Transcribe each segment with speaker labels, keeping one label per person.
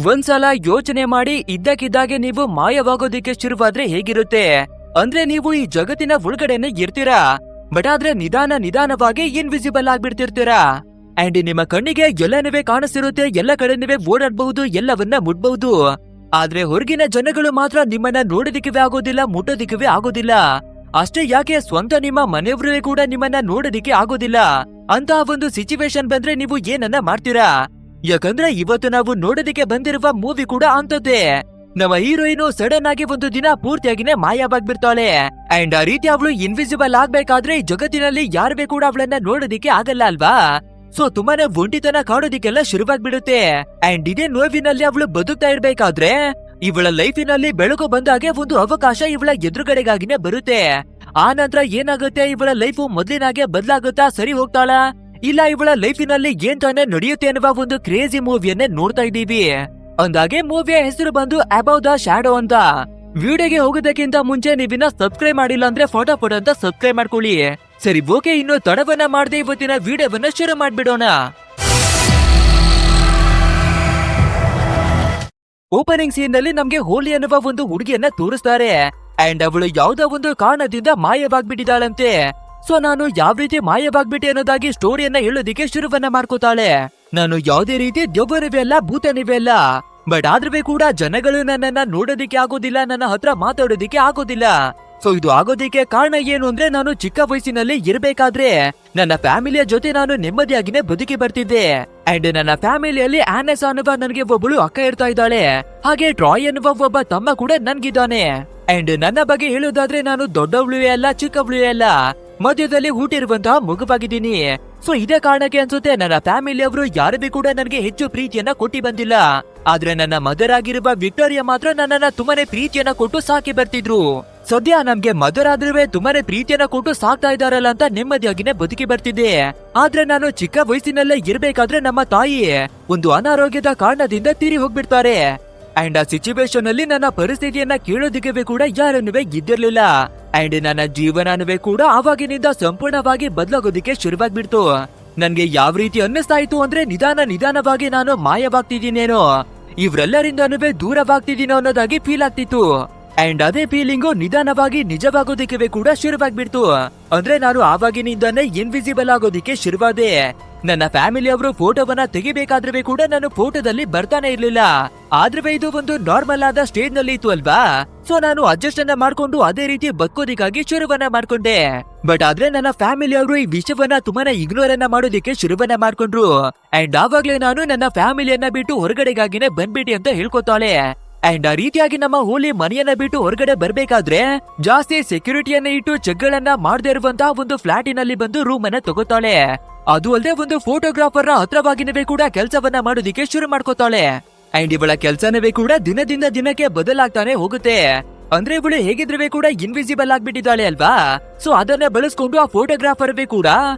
Speaker 1: ಒಂದ್ಸಲ ಯೋಚನೆ ಮಾಡಿ ಇದ್ದಕ್ಕಿದ್ದಾಗೆ ನೀವು ಮಾಯವಾಗೋದಿಕ್ಕೆ ಶುರುವಾದ್ರೆ ಹೇಗಿರುತ್ತೆ? ಅಂದ್ರೆ ನೀವು ಈ ಜಗತ್ತಿನ ಒಳಗಡೆನೆ ಇರ್ತೀರಾ, ಬಟ್ ಆದ್ರೆ ನಿಧಾನವಾಗಿ ಇನ್ವಿಸಿಬಲ್ ಆಗ್ಬಿಡ್ತಿರ್ತೀರಾ. ಅಂಡ್ ನಿಮ್ಮ ಕಣ್ಣಿಗೆ ಎಲ್ಲನೂ ಕಾಣಿಸ್ತಿರುತ್ತೆ, ಎಲ್ಲ ಕಡೆ ನೀವೇ ಓಡಾಡಬಹುದು, ಎಲ್ಲವನ್ನ ಮುಟ್ಬಹುದು. ಆದ್ರೆ ಹೊರಗಿನ ಜನಗಳು ಮಾತ್ರ ನಿಮ್ಮನ್ನ ನೋಡೋದಿಕ್ಕೆ ಆಗೋದಿಲ್ಲ, ಮುಟ್ಟೋದಿಕ್ಕೆ ಆಗೋದಿಲ್ಲ. ಅಷ್ಟೇ ಯಾಕೆ, ಸ್ವಂತ ನಿಮ್ಮ ಮನೆಯವರು ಕೂಡ ನಿಮ್ಮನ್ನ ನೋಡೋದಿಕ್ಕೆ ಆಗೋದಿಲ್ಲ. ಅಂತ ಒಂದು ಸಿಚುವೇಶನ್ ಬಂದ್ರೆ ನೀವು ಏನನ್ನ ಮಾಡ್ತೀರಾ? ಯಾಕಂದ್ರೆ ಇವತ್ತು ನಾವು ನೋಡೋದಿಕ್ಕೆ ಬಂದಿರುವ ಮೂವಿ ಕೂಡ ಅಂತದ್ದೇ. ನಮ್ಮ ಹೀರೋಯಿನ್ ಸಡನ್ ಆಗಿ ಒಂದು ದಿನ ಪೂರ್ತಿಯಾಗಿನೇ ಮಾಯವಾಗ್ಬಿಡ್ತಾಳೆ. ಅಂಡ್ ಆ ರೀತಿ ಅವಳು ಇನ್ವಿಸಿಬಲ್ ಆಗ್ಬೇಕಾದ್ರೆ ಈ ಜಗತ್ತಿನಲ್ಲಿ ಯಾರೇ ಕೂಡ ಅವಳನ್ನ ನೋಡೋದಿಕ್ಕೆ ಆಗಲ್ಲ ಅಲ್ವಾ? ಸೊ ತುಂಬಾನೇ ಒಂಟಿತನ ಕಾಣೋದಿಕ್ಕೆಲ್ಲ ಶುರುವಾಗ್ಬಿಡುತ್ತೆ. ಅಂಡ್ ಇದೇ ನೋವಿನಲ್ಲಿ ಅವಳು ಬದುಕ್ತಾ ಇರ್ಬೇಕಾದ್ರೆ ಇವಳ ಲೈಫಿನಲ್ಲಿ ಬೆಳಕು ಬಂದಾಗೆ ಒಂದು ಅವಕಾಶ ಇವಳ ಎದುರುಗಡೆಗಾಗಿನೇ ಬರುತ್ತೆ. ಆ ನಂತರ ಏನಾಗುತ್ತೆ, ಇವಳ ಲೈಫ್ ಮೊದ್ಲಿನಾಗೆ ಬದಲಾಗುತ್ತಾ, ಸರಿ ಹೋಗ್ತಾಳ, ಇಲ್ಲ ಇವಳ ಲೈಫಿನಲ್ಲಿ ಏನ್ ತಾನೇ ನಡೆಯುತ್ತೆ ಅನ್ನುವ ಒಂದು ಕ್ರೇಜಿ ಮೂವಿಯನ್ನೇ ನೋಡ್ತಾ ಇದ್ದೀವಿ. ಅಂದಾಗೆ ಮೂವಿಯ ಹೆಸರು ಬಂದು ಅಬೌವ್ ದ ಶಾಡೋ ಅಂತ. ವಿಡಿಯೋಗೆ ಹೋಗೋದಕ್ಕಿಂತ ಮುಂಚೆ ನೀವಿನ್ನ ಸಬ್ಸ್ಕ್ರೈಬ್ ಮಾಡಿಲ್ಲ ಅಂದ್ರೆ ಫಟಾಫಟ್ ಅಂತ ಸಬ್ಸ್ಕ್ರೈಬ್ ಮಾಡ್ಕೊಳ್ಳಿ. ಸರಿ ಓಕೆ, ಇನ್ನು ತಡವನ್ನ ಮಾಡದೆ ಇವತ್ತಿನ ವಿಡಿಯೋವನ್ನ ಶುರು ಮಾಡ್ಬಿಡೋಣ. ಓಪನಿಂಗ್ ಸೀನ್ ನಲ್ಲಿ ನಮ್ಗೆ ಹೋಲಿ ಅನ್ನುವ ಒಂದು ಹುಡುಗಿಯನ್ನ ತೋರಿಸ್ತಾರೆ. ಅಂಡ್ ಅವಳು ಯಾವ್ದೋ ಒಂದು ಕಾರಣದಿಂದ ಮಾಯವಾಗ್ಬಿಟ್ಟಿದ್ದಾಳಂತೆ. ಸೊ ನಾನು ಯಾವ ರೀತಿ ಮಾಯವಾಗ್ಬಿಟ್ಟೆ ಅನ್ನೋದಾಗಿ ಸ್ಟೋರಿಯನ್ನ ಹೇಳೋದಿಕ್ಕೆ ಶುರುವನ್ನ ಮಾಡ್ಕೋತಾಳೆ. ನಾನು ಯಾವುದೇ ರೀತಿ ದೆವ್ವನವೇ ಅಲ್ಲ, ಭೂತನವೇ ಅಲ್ಲ, ಬಟ್ ಆದ್ರೂ ಕೂಡ ಜನಗಳು ನನ್ನನ್ನ ನೋಡೋದಿಕ್ಕೆ ಆಗೋದಿಲ್ಲ, ನನ್ನ ಹತ್ರ ಮಾತಾಡೋದಿಕ್ಕೆ ಆಗೋದಿಲ್ಲ. ಸೊ ಇದು ಆಗೋದಿಕ್ಕೆ ಕಾರಣ ಏನು ಅಂದ್ರೆ, ನಾನು ಚಿಕ್ಕ ವಯಸ್ಸಿನಲ್ಲಿ ಇರ್ಬೇಕಾದ್ರೆ ನನ್ನ ಫ್ಯಾಮಿಲಿಯ ಜೊತೆ ನಾನು ನೆಮ್ಮದಿಯಾಗಿನೇ ಬದುಕಿ ಬರ್ತಿದ್ದೆ. ಅಂಡ್ ನನ್ನ ಫ್ಯಾಮಿಲಿಯಲ್ಲಿ ಆನೆಸ್ ಅನ್ನುವ ನನಗೆ ಒಬ್ಬಳು ಅಕ್ಕ ಇರ್ತಾ ಇದ್ದಾಳೆ, ಹಾಗೆ ಟ್ರಾಯ್ ಅನ್ನುವ ಒಬ್ಬ ತಮ್ಮ ಕೂಡ ನನ್ಗಿದ್ದಾನೆ. ಅಂಡ್ ನನ್ನ ಬಗ್ಗೆ ಹೇಳೋದಾದ್ರೆ ನಾನು ದೊಡ್ಡವಳು ಅಲ್ಲ, ಚಿಕ್ಕವಳು ಅಲ್ಲ, ಮಧ್ಯದಲ್ಲಿ ಹುಟ್ಟಿರುವಂತಹ ಮಗುವಾಗಿದ್ದೀನಿ. ಸೊ ಇದೇ ಕಾರಣಕ್ಕೆ ಅನ್ಸುತ್ತೆ ನನ್ನ ಫ್ಯಾಮಿಲಿ ಅವರು ಯಾರಿಗೂ ಕೂಡ ನನಗೆ ಹೆಚ್ಚು ಪ್ರೀತಿಯನ್ನ ಕೊಟ್ಟಿ ಬಂದಿಲ್ಲ. ಆದ್ರೆ ನನ್ನ ಮದರ್ ಆಗಿರುವ ವಿಕ್ಟೋರಿಯಾ ಮಾತ್ರ ನನ್ನನ್ನ ತುಂಬಾನೇ ಪ್ರೀತಿಯನ್ನ ಕೊಟ್ಟು ಸಾಕಿ ಬರ್ತಿದ್ರು. ಸದ್ಯ ನಮ್ಗೆ ಮದರ್ ಆದ್ರೂ ತುಂಬಾನೇ ಪ್ರೀತಿಯನ್ನ ಕೊಟ್ಟು ಸಾಕ್ತಾ ಇದಾರಲ್ಲ ಅಂತ ನೆಮ್ಮದಿಯಾಗಿನೇ ಬದುಕಿ ಬರ್ತಿದ್ದೆ. ಆದ್ರೆ ನಾನು ಚಿಕ್ಕ ವಯಸ್ಸಿನಲ್ಲೇ ಇರ್ಬೇಕಾದ್ರೆ ನಮ್ಮ ತಾಯಿ ಒಂದು ಅನಾರೋಗ್ಯದ ಕಾರಣದಿಂದ ತೀರಿ ಹೋಗ್ಬಿಡ್ತಾರೆ. ಅಂಡ್ ಆ ಸಿಚುವೇಶನ್ ಅಲ್ಲಿ ನನ್ನ ಪರಿಸ್ಥಿತಿಯನ್ನ ಕೇಳೋದಿಕ್ಕೆ ಕೂಡ ಯಾರನ್ನುವೇ ಇದ್ದಿರ್ಲಿಲ್ಲ. ಅಂಡ್ ನನ್ನ ಜೀವನವೇ ಕೂಡ ಆವಾಗಿನಿಂದ ಸಂಪೂರ್ಣವಾಗಿ ಬದಲಾಗೋದಿಕ್ಕೆ ಶುರುವಾಗ್ಬಿಡ್ತು. ನನ್ಗೆ ಯಾವ ರೀತಿ ಅನ್ನಿಸ್ತಾ ಇತ್ತು ಅಂದ್ರೆ, ನಿಧಾನವಾಗಿ ನಾನು ಮಾಯವಾಗ್ತಿದ್ದೀನೇನೋ, ಇವ್ರೆಲ್ಲರಿಂದನೂ ದೂರವಾಗ್ತಿದ್ದೀನೋ ಅನ್ನೋದಾಗಿ ಫೀಲ್ ಆಗ್ತಿತ್ತು. ಅಂಡ್ ಅದೇ ಫೀಲಿಂಗು ನಿಧಾನವಾಗಿ ನಿಜವಾಗೋದಿಕ್ಕೆ ಕೂಡ ಶುರುವಾಗ್ಬಿಡ್ತು. ಅಂದ್ರೆ ನಾನು ಆವಾಗಿನಿಂದಾನೇ ಇನ್ವಿಸಿಬಲ್ ಆಗೋದಿಕ್ಕೆ ಶುರುವಾದೆ. ನನ್ನ ಫ್ಯಾಮಿಲಿ ಅವರು ಫೋಟೋವನ್ನ ತೆಗಿಬೇಕಾದ್ರೂ ಕೂಡ ನಾನು ಫೋಟೋದಲ್ಲಿ ಬರ್ತಾನೆ ಇರ್ಲಿಲ್ಲ. ಆದ್ರೆ ಇದು ಒಂದು ನಾರ್ಮಲ್ ಆದ ಸ್ಟೇಜ್ ನಲ್ಲಿ ಇತ್ತು ಅಲ್ವಾ? ಸೊ ನಾನು ಅಡ್ಜಸ್ಟ್ ಅನ್ನ ಮಾಡ್ಕೊಂಡು ಅದೇ ರೀತಿ ಬದುಕೋದಿಕ್ಕಾಗಿ ಶುರುವನ್ನ ಮಾಡ್ಕೊಂಡೆ. ಬಟ್ ಆದ್ರೆ ನನ್ನ ಫ್ಯಾಮಿಲಿ ಅವರು ಈ ವಿಷಯವನ್ನ ತುಂಬಾನೇ ಇಗ್ನೋರ್ ಅನ್ನ ಮಾಡೋದಿಕ್ಕೆ ಶುರುವನ್ನ ಮಾಡ್ಕೊಂಡ್ರು. ಅಂಡ್ ಆವಾಗ್ಲೇ ನಾನು ನನ್ನ ಫ್ಯಾಮಿಲಿಯನ್ನ ಬಿಟ್ಟು ಹೊರಗಡೆಗಾಗಿನೇ ಬಂದ್ಬಿಟ್ಟಿ ಅಂತ ಹೇಳ್ಕೊತಾಳೆ. ಅಂಡ್ ಆ ರೀತಿಯಾಗಿ ನಮ್ಮ ಹೋಲಿ ಮನೆಯನ್ನ ಬಿಟ್ಟು ಹೊರಗಡೆ ಬರ್ಬೇಕಾದ್ರೆ ಜಾಸ್ತಿ ಸೆಕ್ಯೂರಿಟಿಯನ್ನ ಇಟ್ಟು ಚೆಕ್ಗಳನ್ನ ಮಾಡದೇ ಇರುವಂತಹ ಒಂದು ಫ್ಲಾಟಿನಲ್ಲಿ ಬಂದು ರೂಮ್ ಅನ್ನ ತಗೋತಾಳೆ. ಅದು ಅಲ್ಲದೆ ಒಂದು ಫೋಟೋಗ್ರಾಫರ್ ಹತ್ರವಾಗಿನವೇ ಕೂಡ ಕೆಲಸವನ್ನ ಮಾಡೋದಿಕ್ಕೆ ಶುರು ಮಾಡ್ಕೋತಾಳೆ. ಅಂಡ್ ಇವಳ ಕೆಲಸನವೇ ಕೂಡ ದಿನದಿಂದ ದಿನಕ್ಕೆ ಬದಲಾಗ್ತಾನೆ ಹೋಗುತ್ತೆ. ಅಂದ್ರೆ ಇವಳು ಹೇಗಿದ್ರೆ ಕೂಡ ಇನ್ವಿಸಿಬಲ್ ಆಗ್ಬಿಟ್ಟಿದ್ದಾಳೆ ಅಲ್ವಾ? ಸೊ ಅದನ್ನ ಬಳಸ್ಕೊಂಡು ಆ ಫೋಟೋಗ್ರಾಫರ್ ಕೂಡ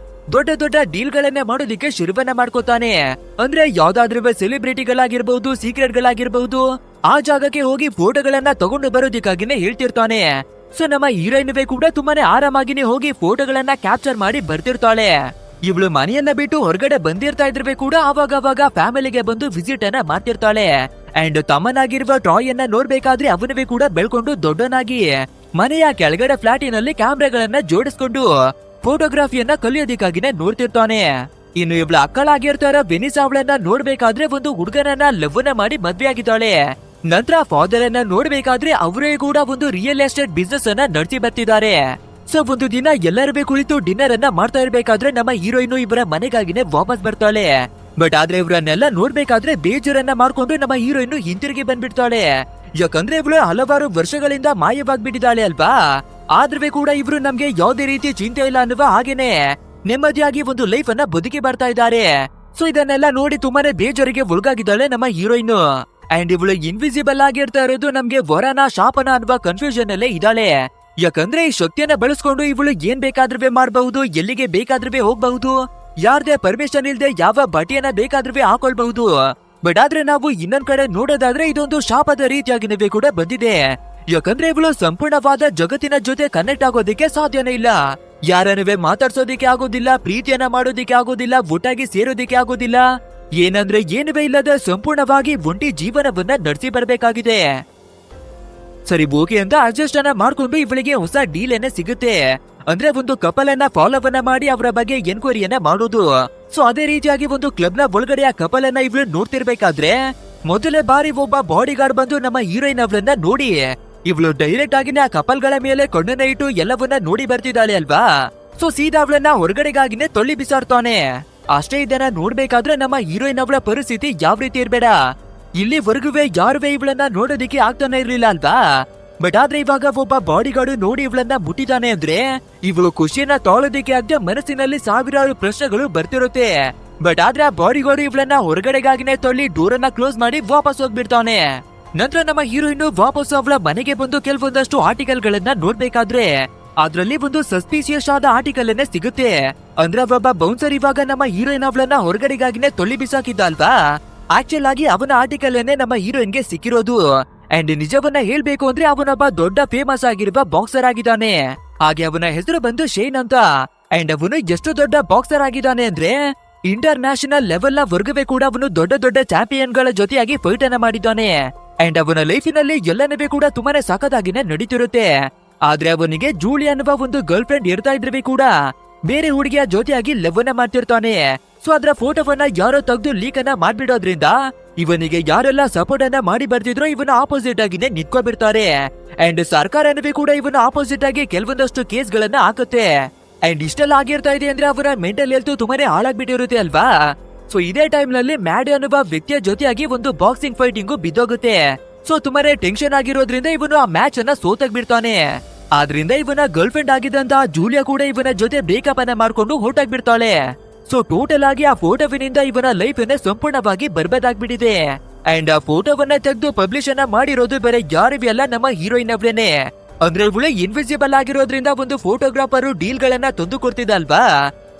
Speaker 1: ದೊಡ್ಡ ಡೀಲ್ ಗಳನ್ನ ಮಾಡೋದಿಕ್ಕೆ ಶುರುವನ್ನ ಮಾಡ್ಕೋತಾನೆ. ಅಂದ್ರೆ ಯಾವ್ದಾದ್ರೂ ಸೆಲೆಬ್ರಿಟಿಗಳಾಗಿರ್ಬಹುದು, ಸೀಕ್ರೆಟ್ ಗಳಾಗಿರ್ಬಹುದು, ಆ ಜಾಗಕ್ಕೆ ಹೋಗಿ ಫೋಟೋಗಳನ್ನ ತಗೊಂಡು ಬರೋದಿಕ್ಕಾಗಿನೇ ಹೇಳ್ತಿರ್ತಾನೆ. ಸೊ ನಮ್ಮ ಹೀರೋಯಿನ್ವೇ ಕೂಡ ತುಂಬಾನೇ ಆರಾಮಾಗಿನೇ ಹೋಗಿ ಫೋಟೋಗಳನ್ನ ಕ್ಯಾಪ್ಚರ್ ಮಾಡಿ ಬರ್ತಿರ್ತಾಳೆ. ಇವಳು ಮನೆಯನ್ನ ಬಿಟ್ಟು ಹೊರಗಡೆ ಬಂದಿರ್ತಾ ಇದ್ರೆ ಕೂಡ ಅವಾಗ ಫ್ಯಾಮಿಲಿಗೆ ಬಂದು ವಿಸಿಟ್ ಅನ್ನ ಮಾಡ್ತಿರ್ತಾಳೆ. ಅಂಡ್ ತಮ್ಮನಾಗಿರುವ ಟ್ರಾಯ್ ಅನ್ನ ನೋಡ್ಬೇಕಾದ್ರೆ ಅವನವೇ ಕೂಡ ಬೆಳ್ಕೊಂಡು ದೊಡ್ಡನಾಗಿ ಮನೆಯ ಕೆಳಗಡೆ ಫ್ಲಾಟಿನಲ್ಲಿ ಕ್ಯಾಮ್ರಾಗಳನ್ನ ಜೋಡಿಸ್ಕೊಂಡು ಫೋಟೋಗ್ರಫಿಯನ್ನ ಕಲಿಯೋದಿಕ್ಕಾಗಿನೇ ನೋಡ್ತಿರ್ತಾನೆ. ಇನ್ನು ಇವಳ ಅಕ್ಕಳಾಗಿರ್ತಾರ ವೆನಿಸಾ, ಅವಳನ್ನ ನೋಡ್ಬೇಕಾದ್ರೆ ಒಂದು ಹುಡುಗನನ್ನ ಲವ್ವನ್ನ ಮಾಡಿ ಮದ್ವೆ ಆಗಿದ್ದಾಳೆ. ನಂತರ ಫಾದರ್ ಅನ್ನ ನೋಡ್ಬೇಕಾದ್ರೆ ಅವರೇ ಕೂಡ ಒಂದು ರಿಯಲ್ ಎಸ್ಟೇಟ್ ಬಿಸ್ನೆಸ್ ಅನ್ನ ನಡೆಸಿ ಬರ್ತಿದ್ದಾರೆ. ಸೊ ಒಂದು ದಿನ ಎಲ್ಲರೂ ಕುಳಿತು ಡಿನ್ನರ್ ಅನ್ನ ಮಾಡ್ತಾ ಇರ್ಬೇಕಾದ್ರೆ ನಮ್ಮ ಹೀರೋಯಿನ್ ಇವರ ಮನೆಗಾಗಿನೇ ವಾಪಸ್ ಬರ್ತಾಳೆ. ಬಟ್ ಆದ್ರೆ ಇವರನ್ನೆಲ್ಲ ನೋಡ್ಬೇಕಾದ್ರೆ ಬೇಜಾರನ್ನ ಮಾಡ್ಕೊಂಡು ನಮ್ಮ ಹೀರೋಯಿನ್ ಹಿಂತಿರುಗಿ ಬಂದ್ಬಿಡ್ತಾಳೆ. ಯಾಕಂದ್ರೆ ಇವಳು ಹಲವಾರು ವರ್ಷಗಳಿಂದ ಮಾಯವಾಗ್ಬಿಟ್ಟಿದ್ದಾಳೆ ಅಲ್ವಾ? ಆದ್ರೂ ಕೂಡ ಇವ್ರು ನಮ್ಗೆ ಯಾವ್ದೇ ರೀತಿ ಚಿಂತೆ ಇಲ್ಲ ಅನ್ನುವ ಹಾಗೇನೆ ನೆಮ್ಮದಿಯಾಗಿ ಒಂದು ಲೈಫ್ ಅನ್ನ ಬದುಕಿ ಬರ್ತಾ ಇದ್ದಾರೆ. ಸೊ ಇದನ್ನೆಲ್ಲ ನೋಡಿ ತುಂಬಾನೇ ಬೇಜಾರಿಗೆ ಒಳಗಾಗಿದ್ದಾಳೆ ನಮ್ಮ ಹೀರೋಯಿನ್. ಅಂಡ್ ಇವಳು ಇನ್ವಿಸಿಬಲ್ ಆಗಿರ್ತಾ ಇರೋದು ನಮ್ಗೆ ವರನ ಶಾಪನ ಅನ್ನುವ ಕನ್ಫ್ಯೂಷನ್ ಅಲ್ಲೇ ಇದ್ದಾಳೆ. ಯಾಕಂದ್ರೆ ಈ ಶಕ್ತಿಯನ್ನ ಬಳಸ್ಕೊಂಡು ಇವಳು ಏನ್ ಬೇಕಾದ್ರೂ ಮಾಡಬಹುದು, ಎಲ್ಲಿಗೆ ಬೇಕಾದ್ರೂ ಹೋಗಬಹುದು, ಯಾರ್ದೇ ಪರ್ಮಿಷನ್ ಇಲ್ದೆ ಯಾವ ಬಟ್ಟೆಯನ್ನ ಬೇಕಾದ್ರೂ ಹಾಕೊಳ್ಬಹುದು. ಬಟ್ ಆದ್ರೆ ನಾವು ಇನ್ನೊಂದ್ ಕಡೆ ನೋಡೋದಾದ್ರೆ ಇದೊಂದು ಶಾಪದ ರೀತಿಯಾಗಿನವೇ ಕೂಡ ಬಂದಿದೆ. ಯಾಕಂದ್ರೆ ಇವಳು ಸಂಪೂರ್ಣವಾದ ಜಗತ್ತಿನ ಜೊತೆ ಕನೆಕ್ಟ್ ಆಗೋದಿಕ್ಕೆ ಸಾಧ್ಯನೇ ಇಲ್ಲ. ಯಾರನ್ನುವೇ ಮಾತಾಡ್ಸೋದಿಕ್ಕೆ ಆಗೋದಿಲ್ಲ, ಪ್ರೀತಿಯನ್ನ ಮಾಡೋದಿಕ್ಕೆ ಆಗೋದಿಲ್ಲ, ಒಟ್ಟಾಗಿ ಸೇರೋದಿಕ್ಕೆ ಆಗೋದಿಲ್ಲ. ಏನಂದ್ರೆ ಏನುವೇ ಇಲ್ಲದ ಸಂಪೂರ್ಣವಾಗಿ ಒಂಟಿ ಜೀವನವನ್ನ ನಡೆಸಿ ಬರ್ಬೇಕಾಗಿದೆ. ಸರಿ ಓಕೆ ಅಂತ ಅಡ್ಜಸ್ಟ್ ಅನ್ನ ಮಾಡ್ಕೊಂಡು ಇವಳಿಗೆ ಹೊಸ ಡೀಲ್ ಏನೇ ಸಿಗುತ್ತೆ. ಅಂದ್ರೆ ಒಂದು ಕಪಲ್ ಅನ್ನ ಫಾಲೋ ಅನ್ನ ಮಾಡಿ ಅವರ ಬಗ್ಗೆ ಎನ್ಕ್ವೈರಿಯನ್ನ ಮಾಡೋದು. ಸೊ ಅದೇ ರೀತಿಯಾಗಿ ಒಂದು ಕ್ಲಬ್ ನ ಒಳಗಡೆ ಆ ಕಪಲ್ ಅನ್ನ ಇವಳು ನೋಡ್ತಿರ್ಬೇಕಾದ್ರೆ ಮೊದಲೇ ಬಾರಿ ಒಬ್ಬ ಬಾಡಿ ಗಾರ್ಡ್ ಬಂದು ನಮ್ಮ ಹೀರೋಯಿನ್ ಅವಳನ್ನ ನೋಡಿ ಇವಳು ಡೈರೆಕ್ಟ್ ಆಗಿನೇ ಆ ಕಪಲ್ ಗಳ ಮೇಲೆ ಕಣ್ಣನ್ನ ಇಟ್ಟು ಎಲ್ಲವನ್ನ ನೋಡಿ ಬರ್ತಿದ್ದಾಳೆ ಅಲ್ವಾ. ಸೊ ಸೀದಾ ಅವಳನ್ನ ಹೊರಗಡೆಗಾಗಿನೇ ತೊಳ್ಳಿ ಬಿಸಾಡ್ತಾನೆ. ಅಷ್ಟೇ ಇದನ್ನ ನೋಡ್ಬೇಕಾದ್ರೆ ನಮ್ಮ ಹೀರೋಯಿನ್ ಅವಳ ಪರಿಸ್ಥಿತಿ ಯಾವ ರೀತಿ ಇರ್ಬೇಡ, ಇಲ್ಲಿವರೆಗುವೆ ಯಾರುವೆ ಇವಳನ್ನ ನೋಡೋದಿಕ್ಕೆ ಆಗ್ತಾನೆ ಇರ್ಲಿಲ್ಲ ಅಲ್ವಾ. ಬಟ್ ಆದ್ರೆ ಇವಾಗ ಒಬ್ಬ ಬಾಡಿ ಗಾರ್ಡ್ ನೋಡಿ ಇವಳನ್ನ ಮುಟ್ಟಿದಾನೆ ಅಂದ್ರೆ ಇವಳು ಖುಷಿಯನ್ನ ತಾಳೋದಿಕ್ಕೆ ಆಗದೆ ಮನಸ್ಸಿನಲ್ಲಿ ಸಾವಿರಾರು ಪ್ರಶ್ನೆಗಳು ಬರ್ತಿರುತ್ತೆ. ಬಟ್ ಆದ್ರೆ ಆ ಬಾಡಿ ಗಾರ್ಡ್ ಇವಳನ್ನ ಹೊರಗಡೆಗಾಗಿನೇ ತೊಳ್ಳಿ ಡೋರನ್ನ ಕ್ಲೋಸ್ ಮಾಡಿ ವಾಪಸ್ ಹೋಗ್ಬಿಡ್ತಾನೆ. ನಂತರ ನಮ್ಮ ಹೀರೋಯಿನ್ ವಾಪಸ್ ಅವಳ ಮನೆಗೆ ಬಂದು ಕೆಲವೊಂದಷ್ಟು ಆರ್ಟಿಕಲ್ ಗಳನ್ನ ನೋಡ್ಬೇಕಾದ್ರೆ ಅದ್ರಲ್ಲಿ ಒಂದು ಸಸ್ಪಿಸಿಯಸ್ ಆದ ಆರ್ಟಿಕಲ್ ಅನ್ನೇ ಸಿಗುತ್ತೆ. ಅಂದ್ರೆ ಒಬ್ಬ ಬೌನ್ಸರ್ ಇವಾಗ ನಮ್ಮ ಹೀರೋಯಿನ್ ಅವಳನ್ನ ಹೊರಗಡೆಗಾಗಿನೇ ತೊಳ್ಳಿ ಬಿಸಾಕಿದ್ದ ಅಲ್ವಾ. ಆಕ್ಚುಲ್ ಆಗಿ ಅವನ ಆರ್ಟಿಕಲ್ ಅನ್ನೇ ನಮ್ಮ ಹೀರೋಯಿನ್ಗೆ ಸಿಕ್ಕಿರೋದು. ಅಂಡ್ ನಿಜವನ್ನ ಹೇಳ್ಬೇಕು ಅಂದ್ರೆ ಅವನೊಬ್ಬ ದೊಡ್ಡ ಫೇಮಸ್ ಆಗಿರುವ ಬಾಕ್ಸರ್ ಆಗಿದ್ದಾನೆ. ಹಾಗೆ ಅವನ ಹೆಸರು ಬಂದು ಶೇನ್ ಅಂತ. ಅಂಡ್ ಅವನು ಎಷ್ಟು ದೊಡ್ಡ ಬಾಕ್ಸರ್ ಆಗಿದ್ದಾನೆ ಅಂದ್ರೆ ಇಂಟರ್ ನ್ಯಾಷನಲ್ ಲೆವೆಲ್ ನ ವರ್ಗವೇ ಕೂಡ ಅವನು ದೊಡ್ಡ ದೊಡ್ಡ ಚಾಂಪಿಯನ್ ಗಳ ಜೊತೆಯಾಗಿ ಫೈಟ್ ಅನ್ನ ಮಾಡಿದ್ದಾನೆ. ಅಂಡ್ ಅವನ ಲೈಫಿನಲ್ಲಿ ಎಲ್ಲನವೇ ಕೂಡ ತುಂಬಾನೇ ಸಖತ್ತಾಗಿನೇ ನಡೀತಿರುತ್ತೆ. ಆದ್ರೆ ಅವನಿಗೆ ಜೂಲಿ ಅನ್ನುವ ಒಂದು ಗರ್ಲ್ ಫ್ರೆಂಡ್ ಇರ್ತಾ ಇದ್ರೆ ಕೂಡ ಬೇರೆ ಹುಡುಗಿಯ ಜೊತೆಯಾಗಿ ಲವ್ವನ್ನ ಮಾಡ್ತಿರ್ತಾನೆ. ಸೊ ಅದ್ರ ಫೋಟೋವನ್ನ ಯಾರೋ ತೆಗೆದು ಲೀಕ್ ಅನ್ನ ಮಾಡ್ಬಿಡೋದ್ರಿಂದ ಇವನಿಗೆ ಯಾರೆಲ್ಲ ಸಪೋರ್ಟ್ ಅನ್ನ ಮಾಡಿ ಬರ್ತಿದ್ರು ಇವನ ಆಪೋಸಿಟ್ ಆಗಿನೇ ನಿಂತ್ಕೊಬಿಡ್ತಾರೆ. ಅಂಡ್ ಸರ್ಕಾರನವೇ ಕೂಡ ಇವನ ಆಪೋಸಿಟ್ ಆಗಿ ಕೆಲವೊಂದಷ್ಟು ಕೇಸ್ ಗಳನ್ನ ಹಾಕುತ್ತೆ. ಅಂಡ್ ಇಷ್ಟೆಲ್ಲ ಆಗಿರ್ತಾ ಇದೆ ಅಂದ್ರೆ ಅವರ ಮೆಂಟಲ್ ಹೆಲ್ತ್ ತುಂಬಾನೇ ಹಾಳಾಗ್ಬಿಟ್ಟಿರುತ್ತೆ ಅಲ್ವಾ. ಸೊ ಇದೇ ಟೈಮ್ ನಲ್ಲಿ ಮ್ಯಾಡ್ ಅನ್ನುವ ವ್ಯಕ್ತಿಯ ಜೊತೆಯಾಗಿ ಒಂದು ಬಾಕ್ಸಿಂಗ್ ಫೈಟಿಂಗು ಬಿದ್ದೋಗುತ್ತೆ. ಸೊ ತುಂಬಾನೇ ಟೆನ್ಷನ್ ಆಗಿರೋದ್ರಿಂದ ಇವನು ಆ ಮ್ಯಾಚ್ ಅನ್ನ ಸೋತಾಗ್ಬಿಡ್ತಾನೆ. ಆದ್ರಿಂದ ಇವನ ಗರ್ಲ್ ಫ್ರೆಂಡ್ ಆಗಿದ್ದಂತ ಜೂಲಿಯಾ ಕೂಡ ಇವನ ಜೊತೆ ಬ್ರೇಕಪ್ ಅನ್ನ ಮಾಡ್ಕೊಂಡು ಹೊರಟಾಗ್ಬಿಡ್ತಾಳೆ. ಸೊ ಟೋಟಲ್ ಆಗಿ ಆ ಫೋಟೋವಿನಿಂದ ಇವನ ಲೈಫ್ ಅನ್ನ ಸಂಪೂರ್ಣವಾಗಿ ಬರ್ಬಾದಾಗ್ಬಿಟ್ಟಿದೆ. ಅಂಡ್ ಆ ಫೋಟೋವನ್ನ ತೆಗೆದು ಪಬ್ಲಿಷ್ ಅನ್ನ ಮಾಡಿರೋದು ಬೇರೆ ಯಾರಿಗೂ ಅಲ್ಲ, ನಮ್ಮ ಹೀರೋಯಿನ್ ಅವರೇನೆ. ಅಂದ್ರೆ ಇವಳು ಇನ್ವಿಸಿಬಲ್ ಆಗಿರೋದ್ರಿಂದ ಒಂದು ಫೋಟೋಗ್ರಾಫರ್ ಡೀಲ್ ಗಳನ್ನ ತಂದು ಕೊಡ್ತಿದ್ದ ಅಲ್ವಾ.